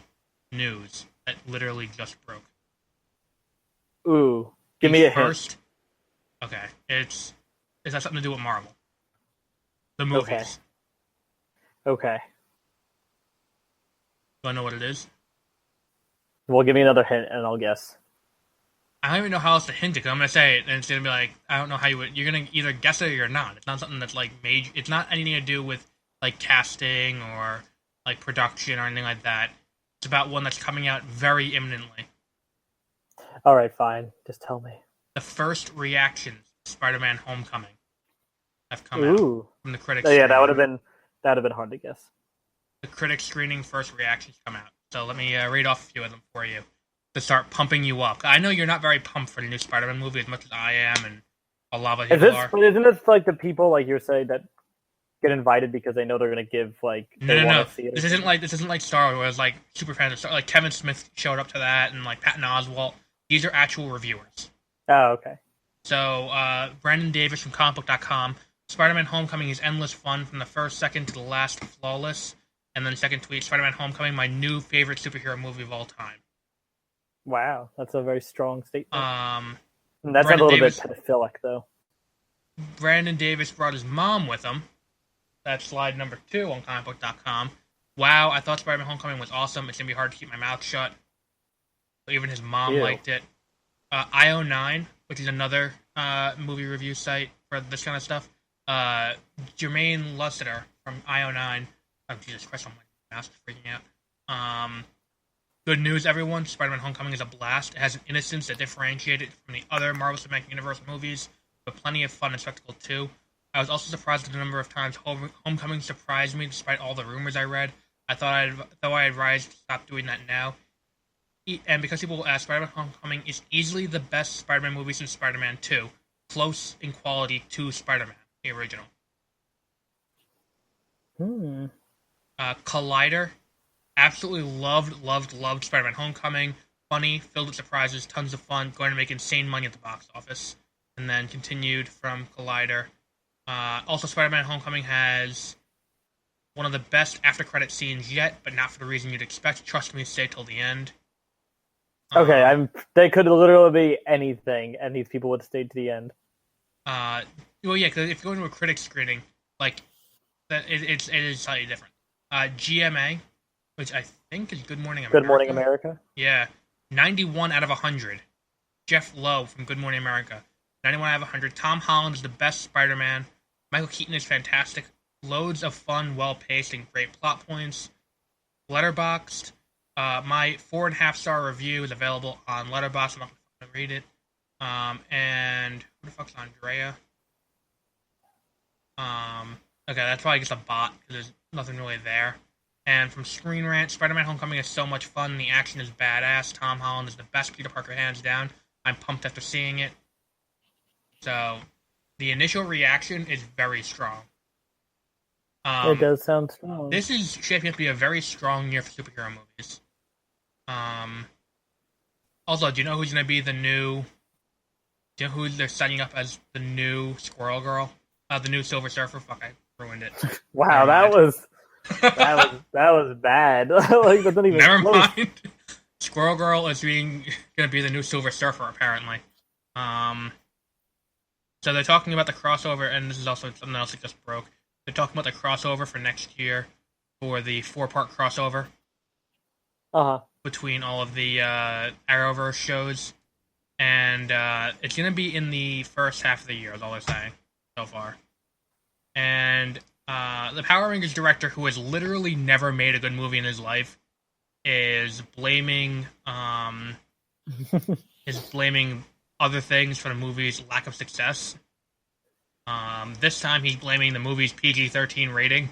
S1: news that literally just broke.
S2: Ooh, give me a hint.
S1: Okay, it has something to do with Marvel. The movies.
S2: Okay.
S1: Do I know what it is?
S2: Well, give me another hint, and I'll guess.
S1: I don't even know how else to hint it, because I'm going to say it, and it's going to be like, I don't know how you would... You're going to either guess it or you're not. It's not something that's, like, major... It's not anything to do with, like, casting or, like, production or anything like that. It's about one that's coming out very imminently.
S2: All right, fine. Just tell me.
S1: The first reactions to Spider-Man: Homecoming have come out from the critics.
S2: Yeah, that would have been hard to guess.
S1: The critics screening first reactions come out. So let me read off a few of them for you to start pumping you up. I know you're not very pumped for the new Spider-Man movie as much as I am, and a lot of
S2: Is
S1: people
S2: this?
S1: are.
S2: But isn't this like the people like you're saying that get invited because they know they're gonna give like
S1: No,
S2: they
S1: no,
S2: want
S1: no.
S2: to see it?
S1: This isn't like Star Wars. Where it's like super fans of Star. Like Kevin Smith showed up to that, and like Patton Oswalt. These are actual reviewers.
S2: Oh, okay.
S1: So Brandon Davis from comicbook.com. Spider-Man: Homecoming is endless fun from the first second to the last, flawless. And then second tweet: Spider-Man: Homecoming, my new favorite superhero movie of all time.
S2: Wow, that's a very strong statement. And that's
S1: Brandon
S2: a little
S1: Davis,
S2: bit pedophilic, though.
S1: Brandon Davis brought his mom with him. That's slide number 2 on comicbook.com. Wow, I thought Spider-Man: Homecoming was awesome. It's gonna be hard to keep my mouth shut. But even his mom liked it. IO9, which is another movie review site for this kind of stuff. Jermaine Lussiter from IO9. Oh, Jesus Christ, my mouse is freaking out. Good news, everyone. Spider-Man: Homecoming is a blast. It has an innocence that differentiates it from the other Marvel Cinematic Universe movies, but plenty of fun and spectacle, too. I was also surprised at the number of times Homecoming surprised me, despite all the rumors I read. I thought I advised to stop doing that now. And because people will ask, Spider-Man: Homecoming is easily the best Spider-Man movie since Spider-Man 2. Close in quality to Spider-Man, the original. Collider. Absolutely loved Spider-Man: Homecoming. Funny, filled with surprises, tons of fun, going to make insane money at the box office. And then continued from Collider. Also, Spider-Man: Homecoming has one of the best after-credit scenes yet, but not for the reason you'd expect. Trust me, stay till the end.
S2: Okay, they could literally be anything, and these people would stay to the end.
S1: Well, yeah, because if you go into a critic screening, like that, it is slightly different. GMA, which I think is Good Morning America.
S2: Good Morning America.
S1: Yeah, 91 out of 100. Jeff Lowe from Good Morning America, 91 out of 100. Tom Holland is the best Spider-Man. Michael Keaton is fantastic. Loads of fun, well-paced, and great plot points. Letterboxd. My 4.5-star review is available on Letterboxd. I'm not going to read it. And who the fuck's Andrea? Okay, that's probably just a bot because there's nothing really there. And from Screen Rant, Spider-Man: Homecoming is so much fun. The action is badass. Tom Holland is the best Peter Parker, hands down. I'm pumped after seeing it. So, the initial reaction is very strong.
S2: It does sound strong.
S1: This is shaping up to be a very strong year for superhero movies. Also, do you know who's going to be the new... Do you know who they're setting up as the new Squirrel Girl? The new Silver Surfer? Fuck, I ruined it.
S2: Wow, that was bad. Like, that's not even
S1: Never
S2: close.
S1: mind. Squirrel Girl is going to be the new Silver Surfer, apparently. So they're talking about the crossover, and this is also something else that just broke. They're talking about the crossover for next year, for the 4-part crossover between all of the Arrowverse shows, and it's going to be in the first half of the year, is all they're saying so far. And the Power Rangers director, who has literally never made a good movie in his life, is blaming other things for the movie's lack of success. This time he's blaming the movie's PG-13 rating.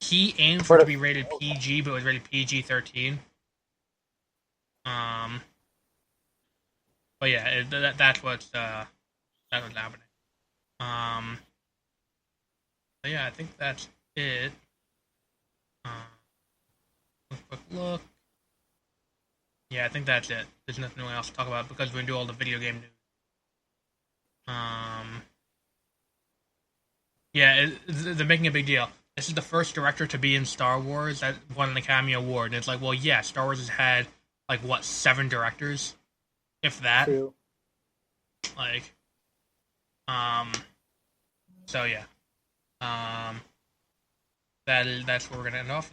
S1: He aimed for it to be rated PG, but it was rated PG-13. But yeah, that's what's happening. But yeah, I think that's it. Quick look. Yeah, I think that's it. There's nothing really else to talk about because we're gonna do all the video game news. Yeah, they're making a big deal. This is the first director to be in Star Wars that won an Academy Award. And it's like, well, yeah, Star Wars has had, 7 directors? If that.
S2: True.
S1: So yeah. That's where we're gonna end off.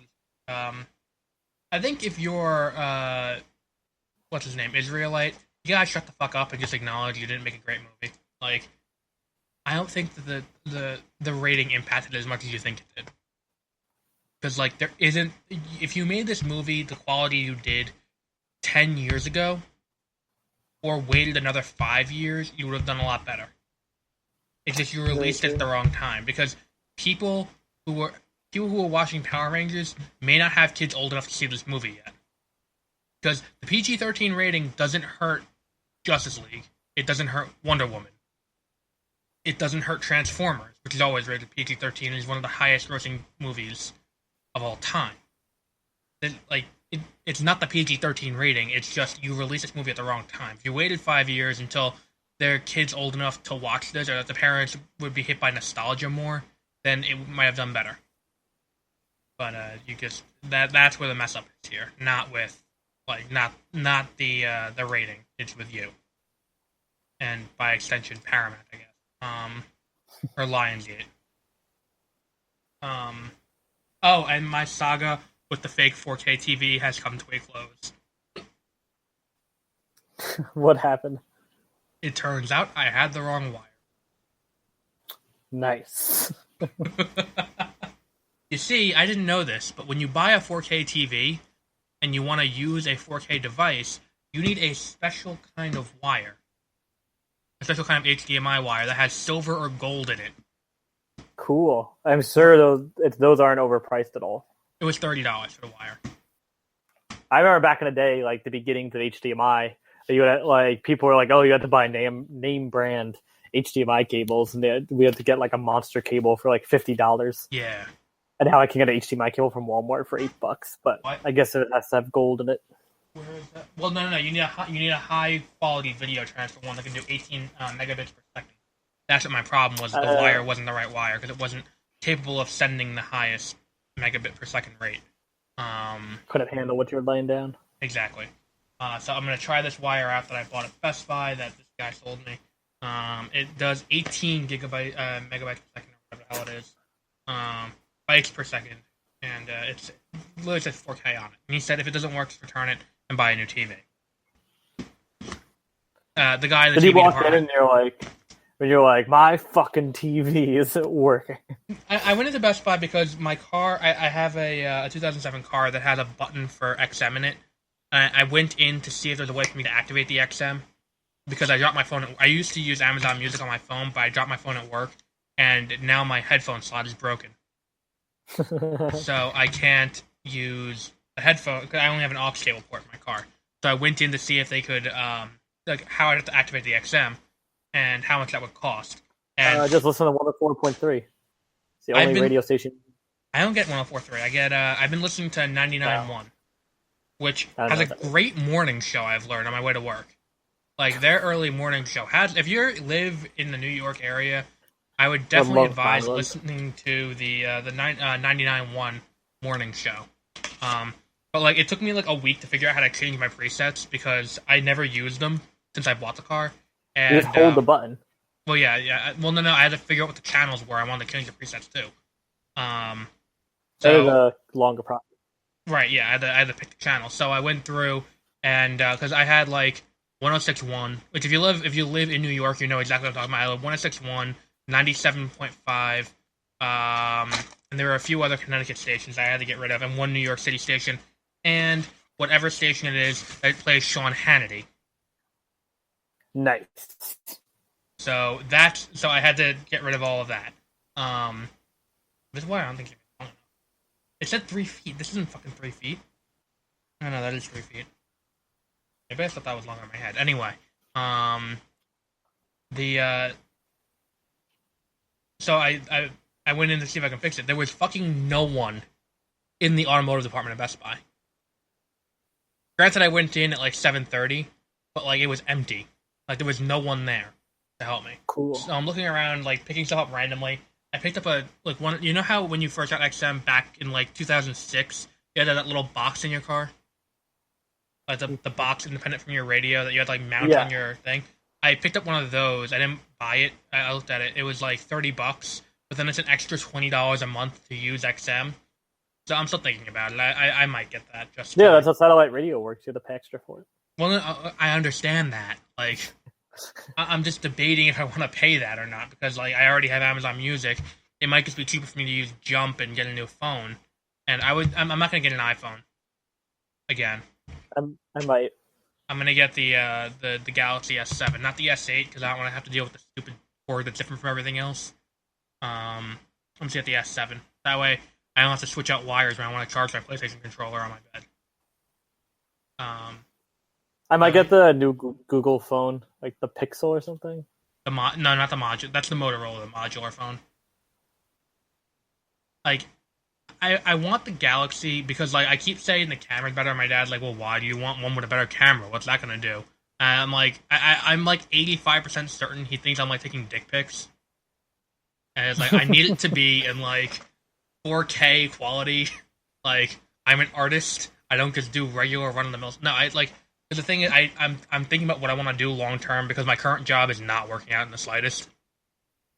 S1: I think if you're, what's his name, Israelite, you gotta shut the fuck up and just acknowledge you didn't make a great movie. I don't think that the rating impacted it as much as you think it did. Because, there isn't... If you made this movie the quality you did 10 years ago, or waited another 5 years, you would have done a lot better. It's just you released it at the wrong time. Because people who are watching Power Rangers may not have kids old enough to see this movie yet. Because the PG-13 rating doesn't hurt Justice League. It doesn't hurt Wonder Woman. It doesn't hurt Transformers, which is always rated PG-13 and is one of the highest-grossing movies of all time. It's not the PG-13 rating. It's just you released this movie at the wrong time. If you waited 5 years until their kids old enough to watch this, or that the parents would be hit by nostalgia more, then it might have done better. But that's where the mess up is here. Not with not the rating. It's with you, and by extension, Paramount, I guess. Or Lionsgate. Oh, and my saga with the fake 4K TV has come to a close.
S2: What happened?
S1: It turns out I had the wrong wire.
S2: Nice.
S1: You see, I didn't know this, but when you buy a 4K TV and you want to use a 4K device, you need a special kind of wire. A special kind of HDMI wire that has silver or gold in it.
S2: Cool. I'm sure those aren't overpriced at all.
S1: It was $30 for the wire.
S2: I remember back in the day, like the beginning to the HDMI, you had, like people were like, "Oh, you had to buy name brand HDMI cables," and we had to get like a monster cable for like $50.
S1: Yeah.
S2: And now I can get an HDMI cable from Walmart for $8, but
S1: what?
S2: I guess it has to have gold in it.
S1: Where is that? Well, no. You need a high quality video transfer one that can do 18 megabits per second. That's what my problem was. The wire wasn't the right wire because it wasn't capable of sending the highest megabit per second rate.
S2: Couldn't handle what you were laying down.
S1: Exactly. So I'm gonna try this wire out that I bought at Best Buy that this guy sold me. It does 18 megabytes per second, or whatever the hell it is, bytes per second, and it's literally says 4K on it. And he said if it doesn't work, just return it and buy a new TV. The guy in the
S2: TV
S1: TV
S2: walk
S1: department.
S2: in and you're like, my fucking TV isn't working.
S1: I went into Best Buy because my car, I have a 2007 car that has a button for XM in it. I went in to see if there's a way for me to activate the XM because I dropped my phone. I used to use Amazon Music on my phone, but I dropped my phone at work, and now my headphone slot is broken. So I can't use the headphone because I only have an aux cable port in my car. So I went in to see if they could, like how I'd have to activate the XM and how much that would cost. And
S2: just listen to 104.3. It's the only radio station.
S1: I don't get 104.3. I get. I've been listening to 99.1, which has a great morning show. I've learned on my way to work. Like their early morning show has. If you live in the New York area, I would definitely advise listening to the 99.1 morning show. But like it took me like a week to figure out how to change my presets because I never used them since I bought the car. And,
S2: you just hold the button.
S1: Well, yeah. Well, no. I had to figure out what the channels were. I wanted to change the presets too.
S2: That is a longer process.
S1: Right. Yeah. I had to pick the channel. So I went through and because I had like 106.1, which if you live in New York, you know exactly what I'm talking about. I had 106.1, 97.5, and there were a few other Connecticut stations I had to get rid of, and one New York City station, and whatever station it is that plays Sean Hannity.
S2: Nice.
S1: So I had to get rid of all of that. This wire I don't think it's long enough. It said 3 feet. This isn't fucking 3 feet. No, that is 3 feet. Maybe I thought that was longer in my head. Anyway, so I went in to see if I can fix it. There was fucking no one in the automotive department at Best Buy. Granted, I went in at like 7:30, but like it was empty. Like there was no one there to help me.
S2: Cool.
S1: So I'm looking around, like picking stuff up randomly. I picked up one. You know how when you first got XM back in like 2006, you had that little box in your car, like the box independent from your radio that you had to like mount on your thing. I picked up one of those. I didn't buy it. I looked at it. It was like $30, but then it's an extra $20 a month to use XM. So I'm still thinking about it. I might get that.
S2: That's how satellite radio works. You have to pay extra for it.
S1: Well, I understand that. Like, I'm just debating if I want to pay that or not because, like, I already have Amazon Music. It might just be cheaper for me to use Jump and get a new phone. And I'm not gonna get an iPhone again.
S2: I might.
S1: I'm gonna get the Galaxy S7, not the S8, because I don't want to have to deal with the stupid cord that's different from everything else. I'm gonna get the S7. That way, I don't have to switch out wires when I want to charge my PlayStation controller on my bed.
S2: I might get the new Google phone, like the Pixel or something.
S1: No, not the module. That's the Motorola, the modular phone. Like, I want the Galaxy because like I keep saying the camera's better. My dad's like, well, why do you want one with a better camera? What's that gonna do? And I'm like, I'm like 85% certain he thinks I'm like taking dick pics. And it's like I need it to be in like 4K quality. Like I'm an artist. I don't just do regular run of the mill. No, I like. The thing is, I'm thinking about what I want to do long term because my current job is not working out in the slightest.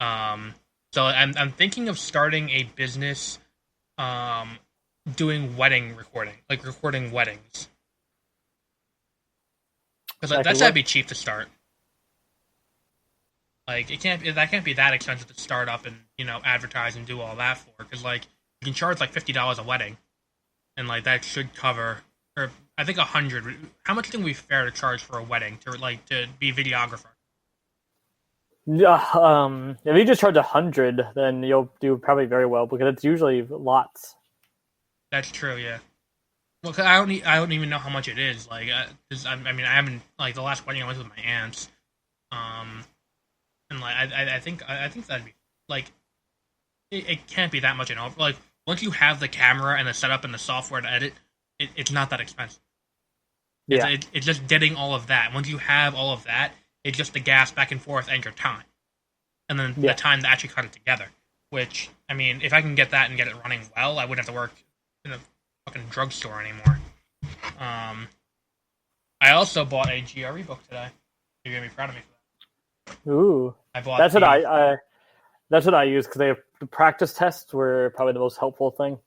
S1: So I'm thinking of starting a business, doing wedding recording, like recording weddings. Because that's gotta be cheap to start. Like that can't be that expensive to start up and advertise and do all that for. Because like you can charge like $50 a wedding, and like that should cover. Or I think 100. How much think we fair to charge for a wedding to be videographer?
S2: Yeah, if you just charge 100, then you'll do probably very well because it's usually lots.
S1: That's true, yeah. Well, cause I don't even know how much it is. Like, I mean, I haven't like the last wedding I went with my aunts, and like I think that'd be like it can't be that much an over. Like once you have the camera and the setup and the software to edit, it's not that expensive. Yeah, it's just getting all of that. Once you have all of that, it's just the gas back and forth and your time, and then the time to actually cut it together. Which I mean, if I can get that and get it running well, I wouldn't have to work in a fucking drugstore anymore. I also bought a GRE book today. You're gonna be proud of me for that.
S2: Ooh, that's what I use because the practice tests were probably the most helpful thing.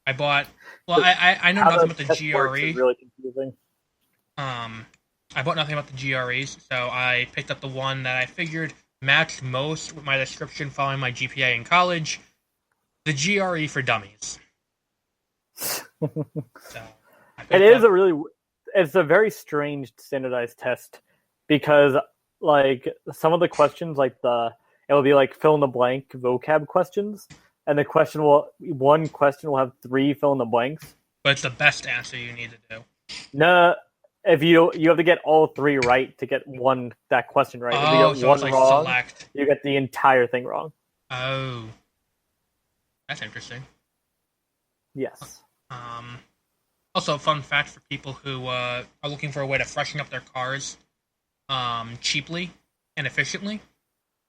S1: I bought. Well, I know nothing about the GRE.
S2: Really confusing.
S1: I bought nothing about the GREs, so I picked up the one that I figured matched most with my description following my GPA in college, the GRE for Dummies. So
S2: it's a very strange standardized test because like some of the questions it will be like fill in the blank vocab questions, and one question will have 3 fill in the blanks.
S1: But it's the best answer you need to do.
S2: No, if you have to get all 3 right to get that question right. If you get one wrong, you get the entire thing wrong.
S1: Oh, that's interesting.
S2: Yes.
S1: Also, a fun fact for people who are looking for a way to freshen up their cars cheaply and efficiently.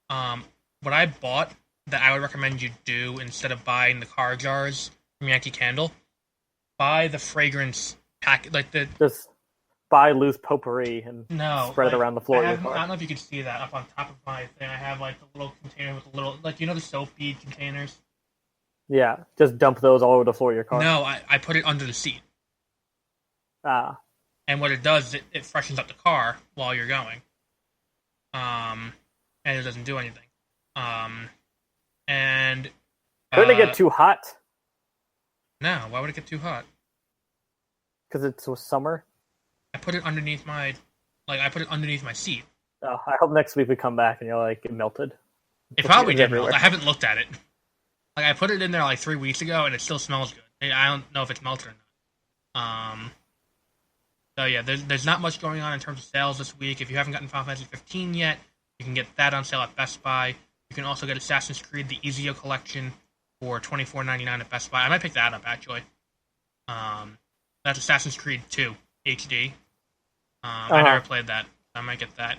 S1: What I bought that I would recommend you do instead of buying the car jars from Yankee Candle, buy the fragrance pack,
S2: just buy loose potpourri and spread it around the floor of your car.
S1: I don't know if you can see that up on top of my thing. I have like the little container with the little, the soap bead containers.
S2: Yeah, just dump those all over the floor of your car.
S1: No, I put it under the seat.
S2: Ah.
S1: And what it does, it freshens up the car while you're going. And it doesn't do anything. And
S2: couldn't it get too hot?
S1: No, why would it get too hot?
S2: Because it's summer.
S1: I put it underneath my seat.
S2: Oh, I hope next week we come back and you're like, it melted.
S1: It probably did melt. I haven't looked at it. Like I put it in there like 3 weeks ago and it still smells good. I don't know if it's melted or not. So yeah, there's not much going on in terms of sales this week. If you haven't gotten Final Fantasy 15 yet, you can get that on sale at Best Buy. You can also get Assassin's Creed, the Ezio Collection, for $24.99 at Best Buy. I might pick that up, actually. That's Assassin's Creed 2 HD. I never played that. I might get that.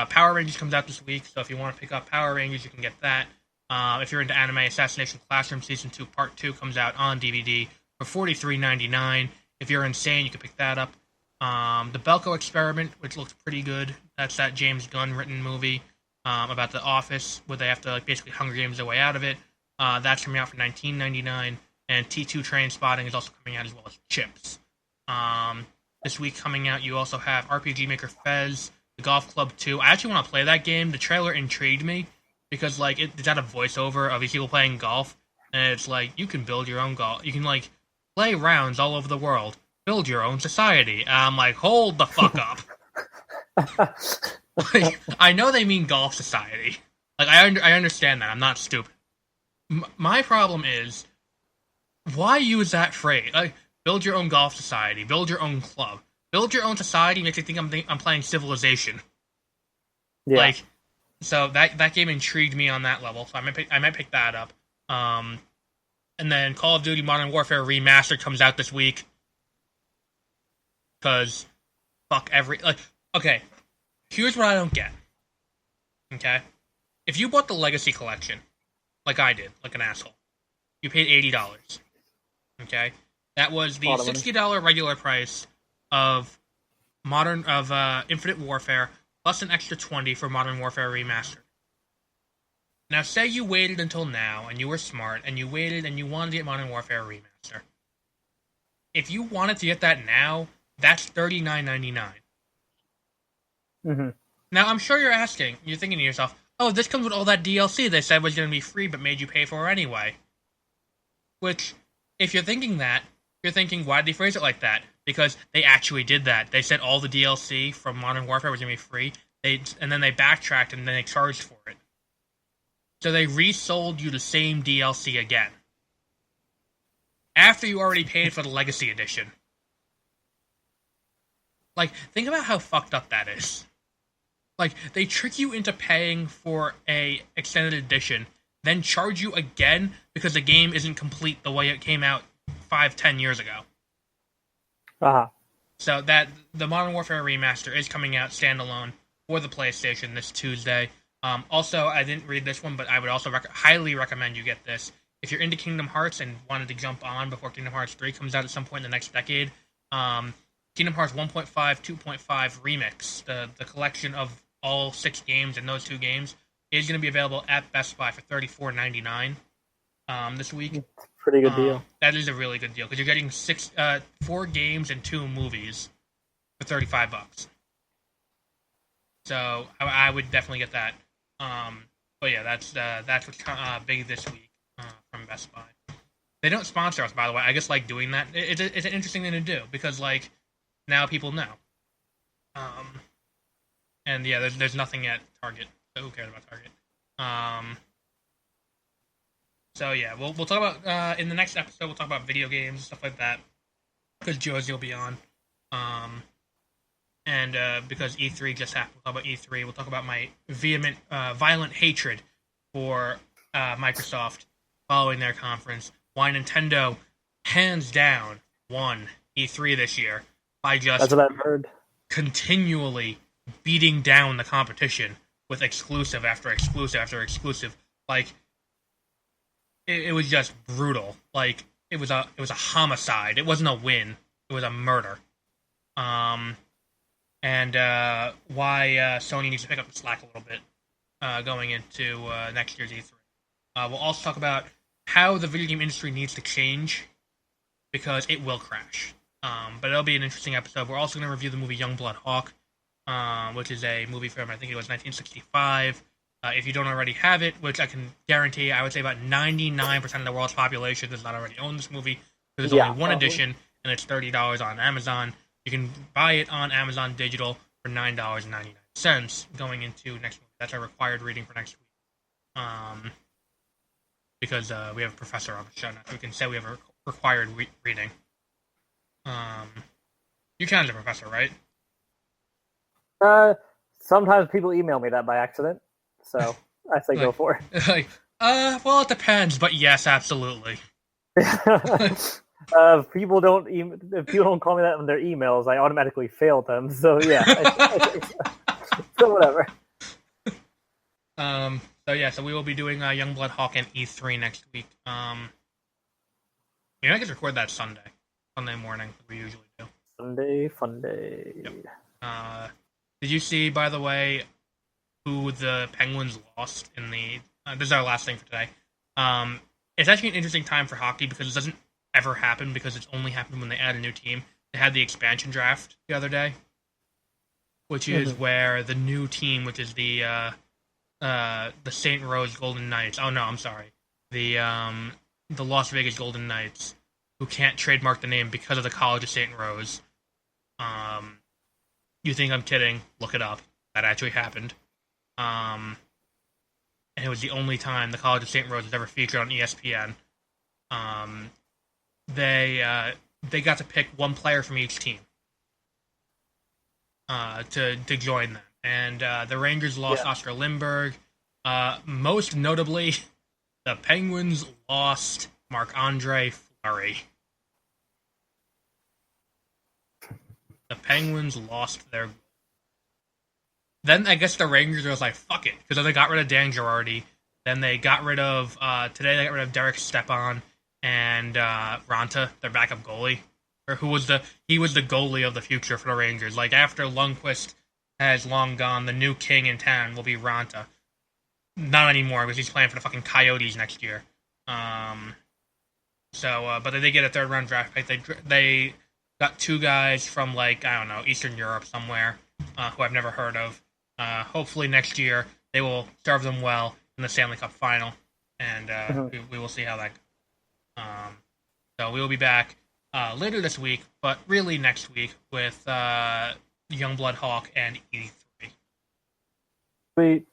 S1: Power Rangers comes out this week, so if you want to pick up Power Rangers, you can get that. If you're into anime, Assassination Classroom Season 2 Part 2 comes out on DVD for $43.99. If you're insane, you can pick that up. The Belko Experiment, which looks pretty good. That's that James Gunn written movie about the office where they have to basically Hunger Games their way out of it. That's coming out for $19.99. And T2 Train Spotting is also coming out as well as Chips. This week coming out, you also have RPG Maker Fez, The Golf Club 2. I actually want to play that game. The trailer intrigued me because it's got a voiceover of these people playing golf, and it's like you can build your own golf. You can play rounds all over the world. Build your own society. I'm like, hold the fuck up. I know they mean golf society. I understand that. I'm not stupid. My problem is, why use that phrase? Build your own golf society. Build your own club. build your own society makes me think I'm playing Civilization.
S2: Yeah.
S1: Like, so that game intrigued me on that level. So I might pick that up. And then Call of Duty Modern Warfare Remastered comes out this week. Because okay, here's what I don't get. Okay? If you bought the Legacy Collection, like I did, like an asshole, you paid $80. Okay? That was the $60 regular price of Infinite Warfare, plus an extra $20 for Modern Warfare Remastered. Now, say you waited until now, and you were smart, and you waited, and you wanted to get Modern Warfare Remaster. If you wanted to get that now, that's $39.99.
S2: Mm-hmm.
S1: Now, I'm sure you're thinking to yourself, oh, this comes with all that DLC they said was going to be free, but made you pay for anyway. Which, if you're thinking that, you're thinking, why did they phrase it like that? Because they actually did that. They said all the DLC from Modern Warfare was going to be free, and then they backtracked, and then they charged for it. So they resold you the same DLC again. After you already paid for the Legacy Edition. Like, think about how fucked up that is. Like, they trick you into paying for a extended edition, then charge you again because the game isn't complete the way it came out 5-10 years ago.
S2: Uh-huh.
S1: So that the Modern Warfare Remaster is coming out standalone for the PlayStation this Tuesday. Also, I didn't read this one, but I would also highly recommend you get this. If you're into Kingdom Hearts and wanted to jump on before Kingdom Hearts 3 comes out at some point in the next decade, Kingdom Hearts 1.5, 2.5 Remix, the collection of all 6 games and those 2 games, is going to be available at Best Buy for $34.99 this week.
S2: Pretty good deal.
S1: That is a really good deal, because you're getting 4 games and 2 movies for $35. So I would definitely get that. But yeah, that's what's big this week from Best Buy. They don't sponsor us, by the way. I just like doing that. It's an interesting thing to do because like now people know. And yeah, there's nothing at Target. So who cares about Target? So yeah, we'll talk about in the next episode. We'll talk about video games and stuff like that because Josie will be on. And because E3 just happened, we'll talk about E3. We'll talk about my violent hatred for Microsoft following their conference. Why Nintendo, hands down, won E3 this year by just
S2: That's what I've heard.
S1: Continually beating down the competition with exclusive after exclusive after exclusive. Like, it was just brutal. Like, it was a homicide. It wasn't a win. It was a murder. And why Sony needs to pick up the slack a little bit going into next year's E3. We'll also talk about how the video game industry needs to change because it will crash. But it'll be an interesting episode. We're also going to review the movie Youngblood Hawk, which is a movie from, I think it was 1965. If you don't already have it, which I can guarantee, I would say about 99% of the world's population does not already own this movie. There's only one edition, and it's $30 on Amazon. You can buy it on Amazon Digital for $9.99 going into next week. That's our required reading for next week. Because we have a professor on the show now, so we can say we have a required reading. You count as a professor, right?
S2: Sometimes people email me that by accident, so I say go for it.
S1: Well, it depends, but yes, absolutely.
S2: If people don't call me that in their emails, I automatically fail them. So yeah, so whatever.
S1: So we will be doing Youngblood Hawk and E3 next week. I can record that Sunday morning, like we usually do.
S2: Sunday, fun day.
S1: Yep. Did you see, by the way, who the Penguins lost in the? This is our last thing for today. It's actually an interesting time for hockey because it doesn't ever happen because it's only happened when they add a new team. They had the expansion draft the other day, which is where the new team, which is the St. Rose Golden Knights. Oh no, I'm sorry. The Las Vegas Golden Knights, who can't trademark the name because of the College of St. Rose. You think I'm kidding? Look it up. That actually happened. And it was the only time the College of St. Rose was ever featured on ESPN. They got to pick one player from each team. to join them. And the Rangers lost
S2: Yeah.
S1: Oscar Lindbergh. Most notably, the Penguins lost Marc-Andre Fleury. The Penguins lost their. Then I guess the Rangers was like, fuck it, because they got rid of Dan Girardi. Then they got rid of today they got rid of Derek Stepan and Ranta, their backup goalie, or he was the goalie of the future for the Rangers. Like after Lundqvist has long gone, the new king in town will be Ranta. Not anymore because he's playing for the fucking Coyotes next year. But they did get a third round draft pick. They got two guys from like I don't know Eastern Europe somewhere who I've never heard of. Hopefully next year they will serve them well in the Stanley Cup final, and we will see how that goes. So we will be back later this week, but really next week with Youngblood Hawk and E3.
S2: Sweet.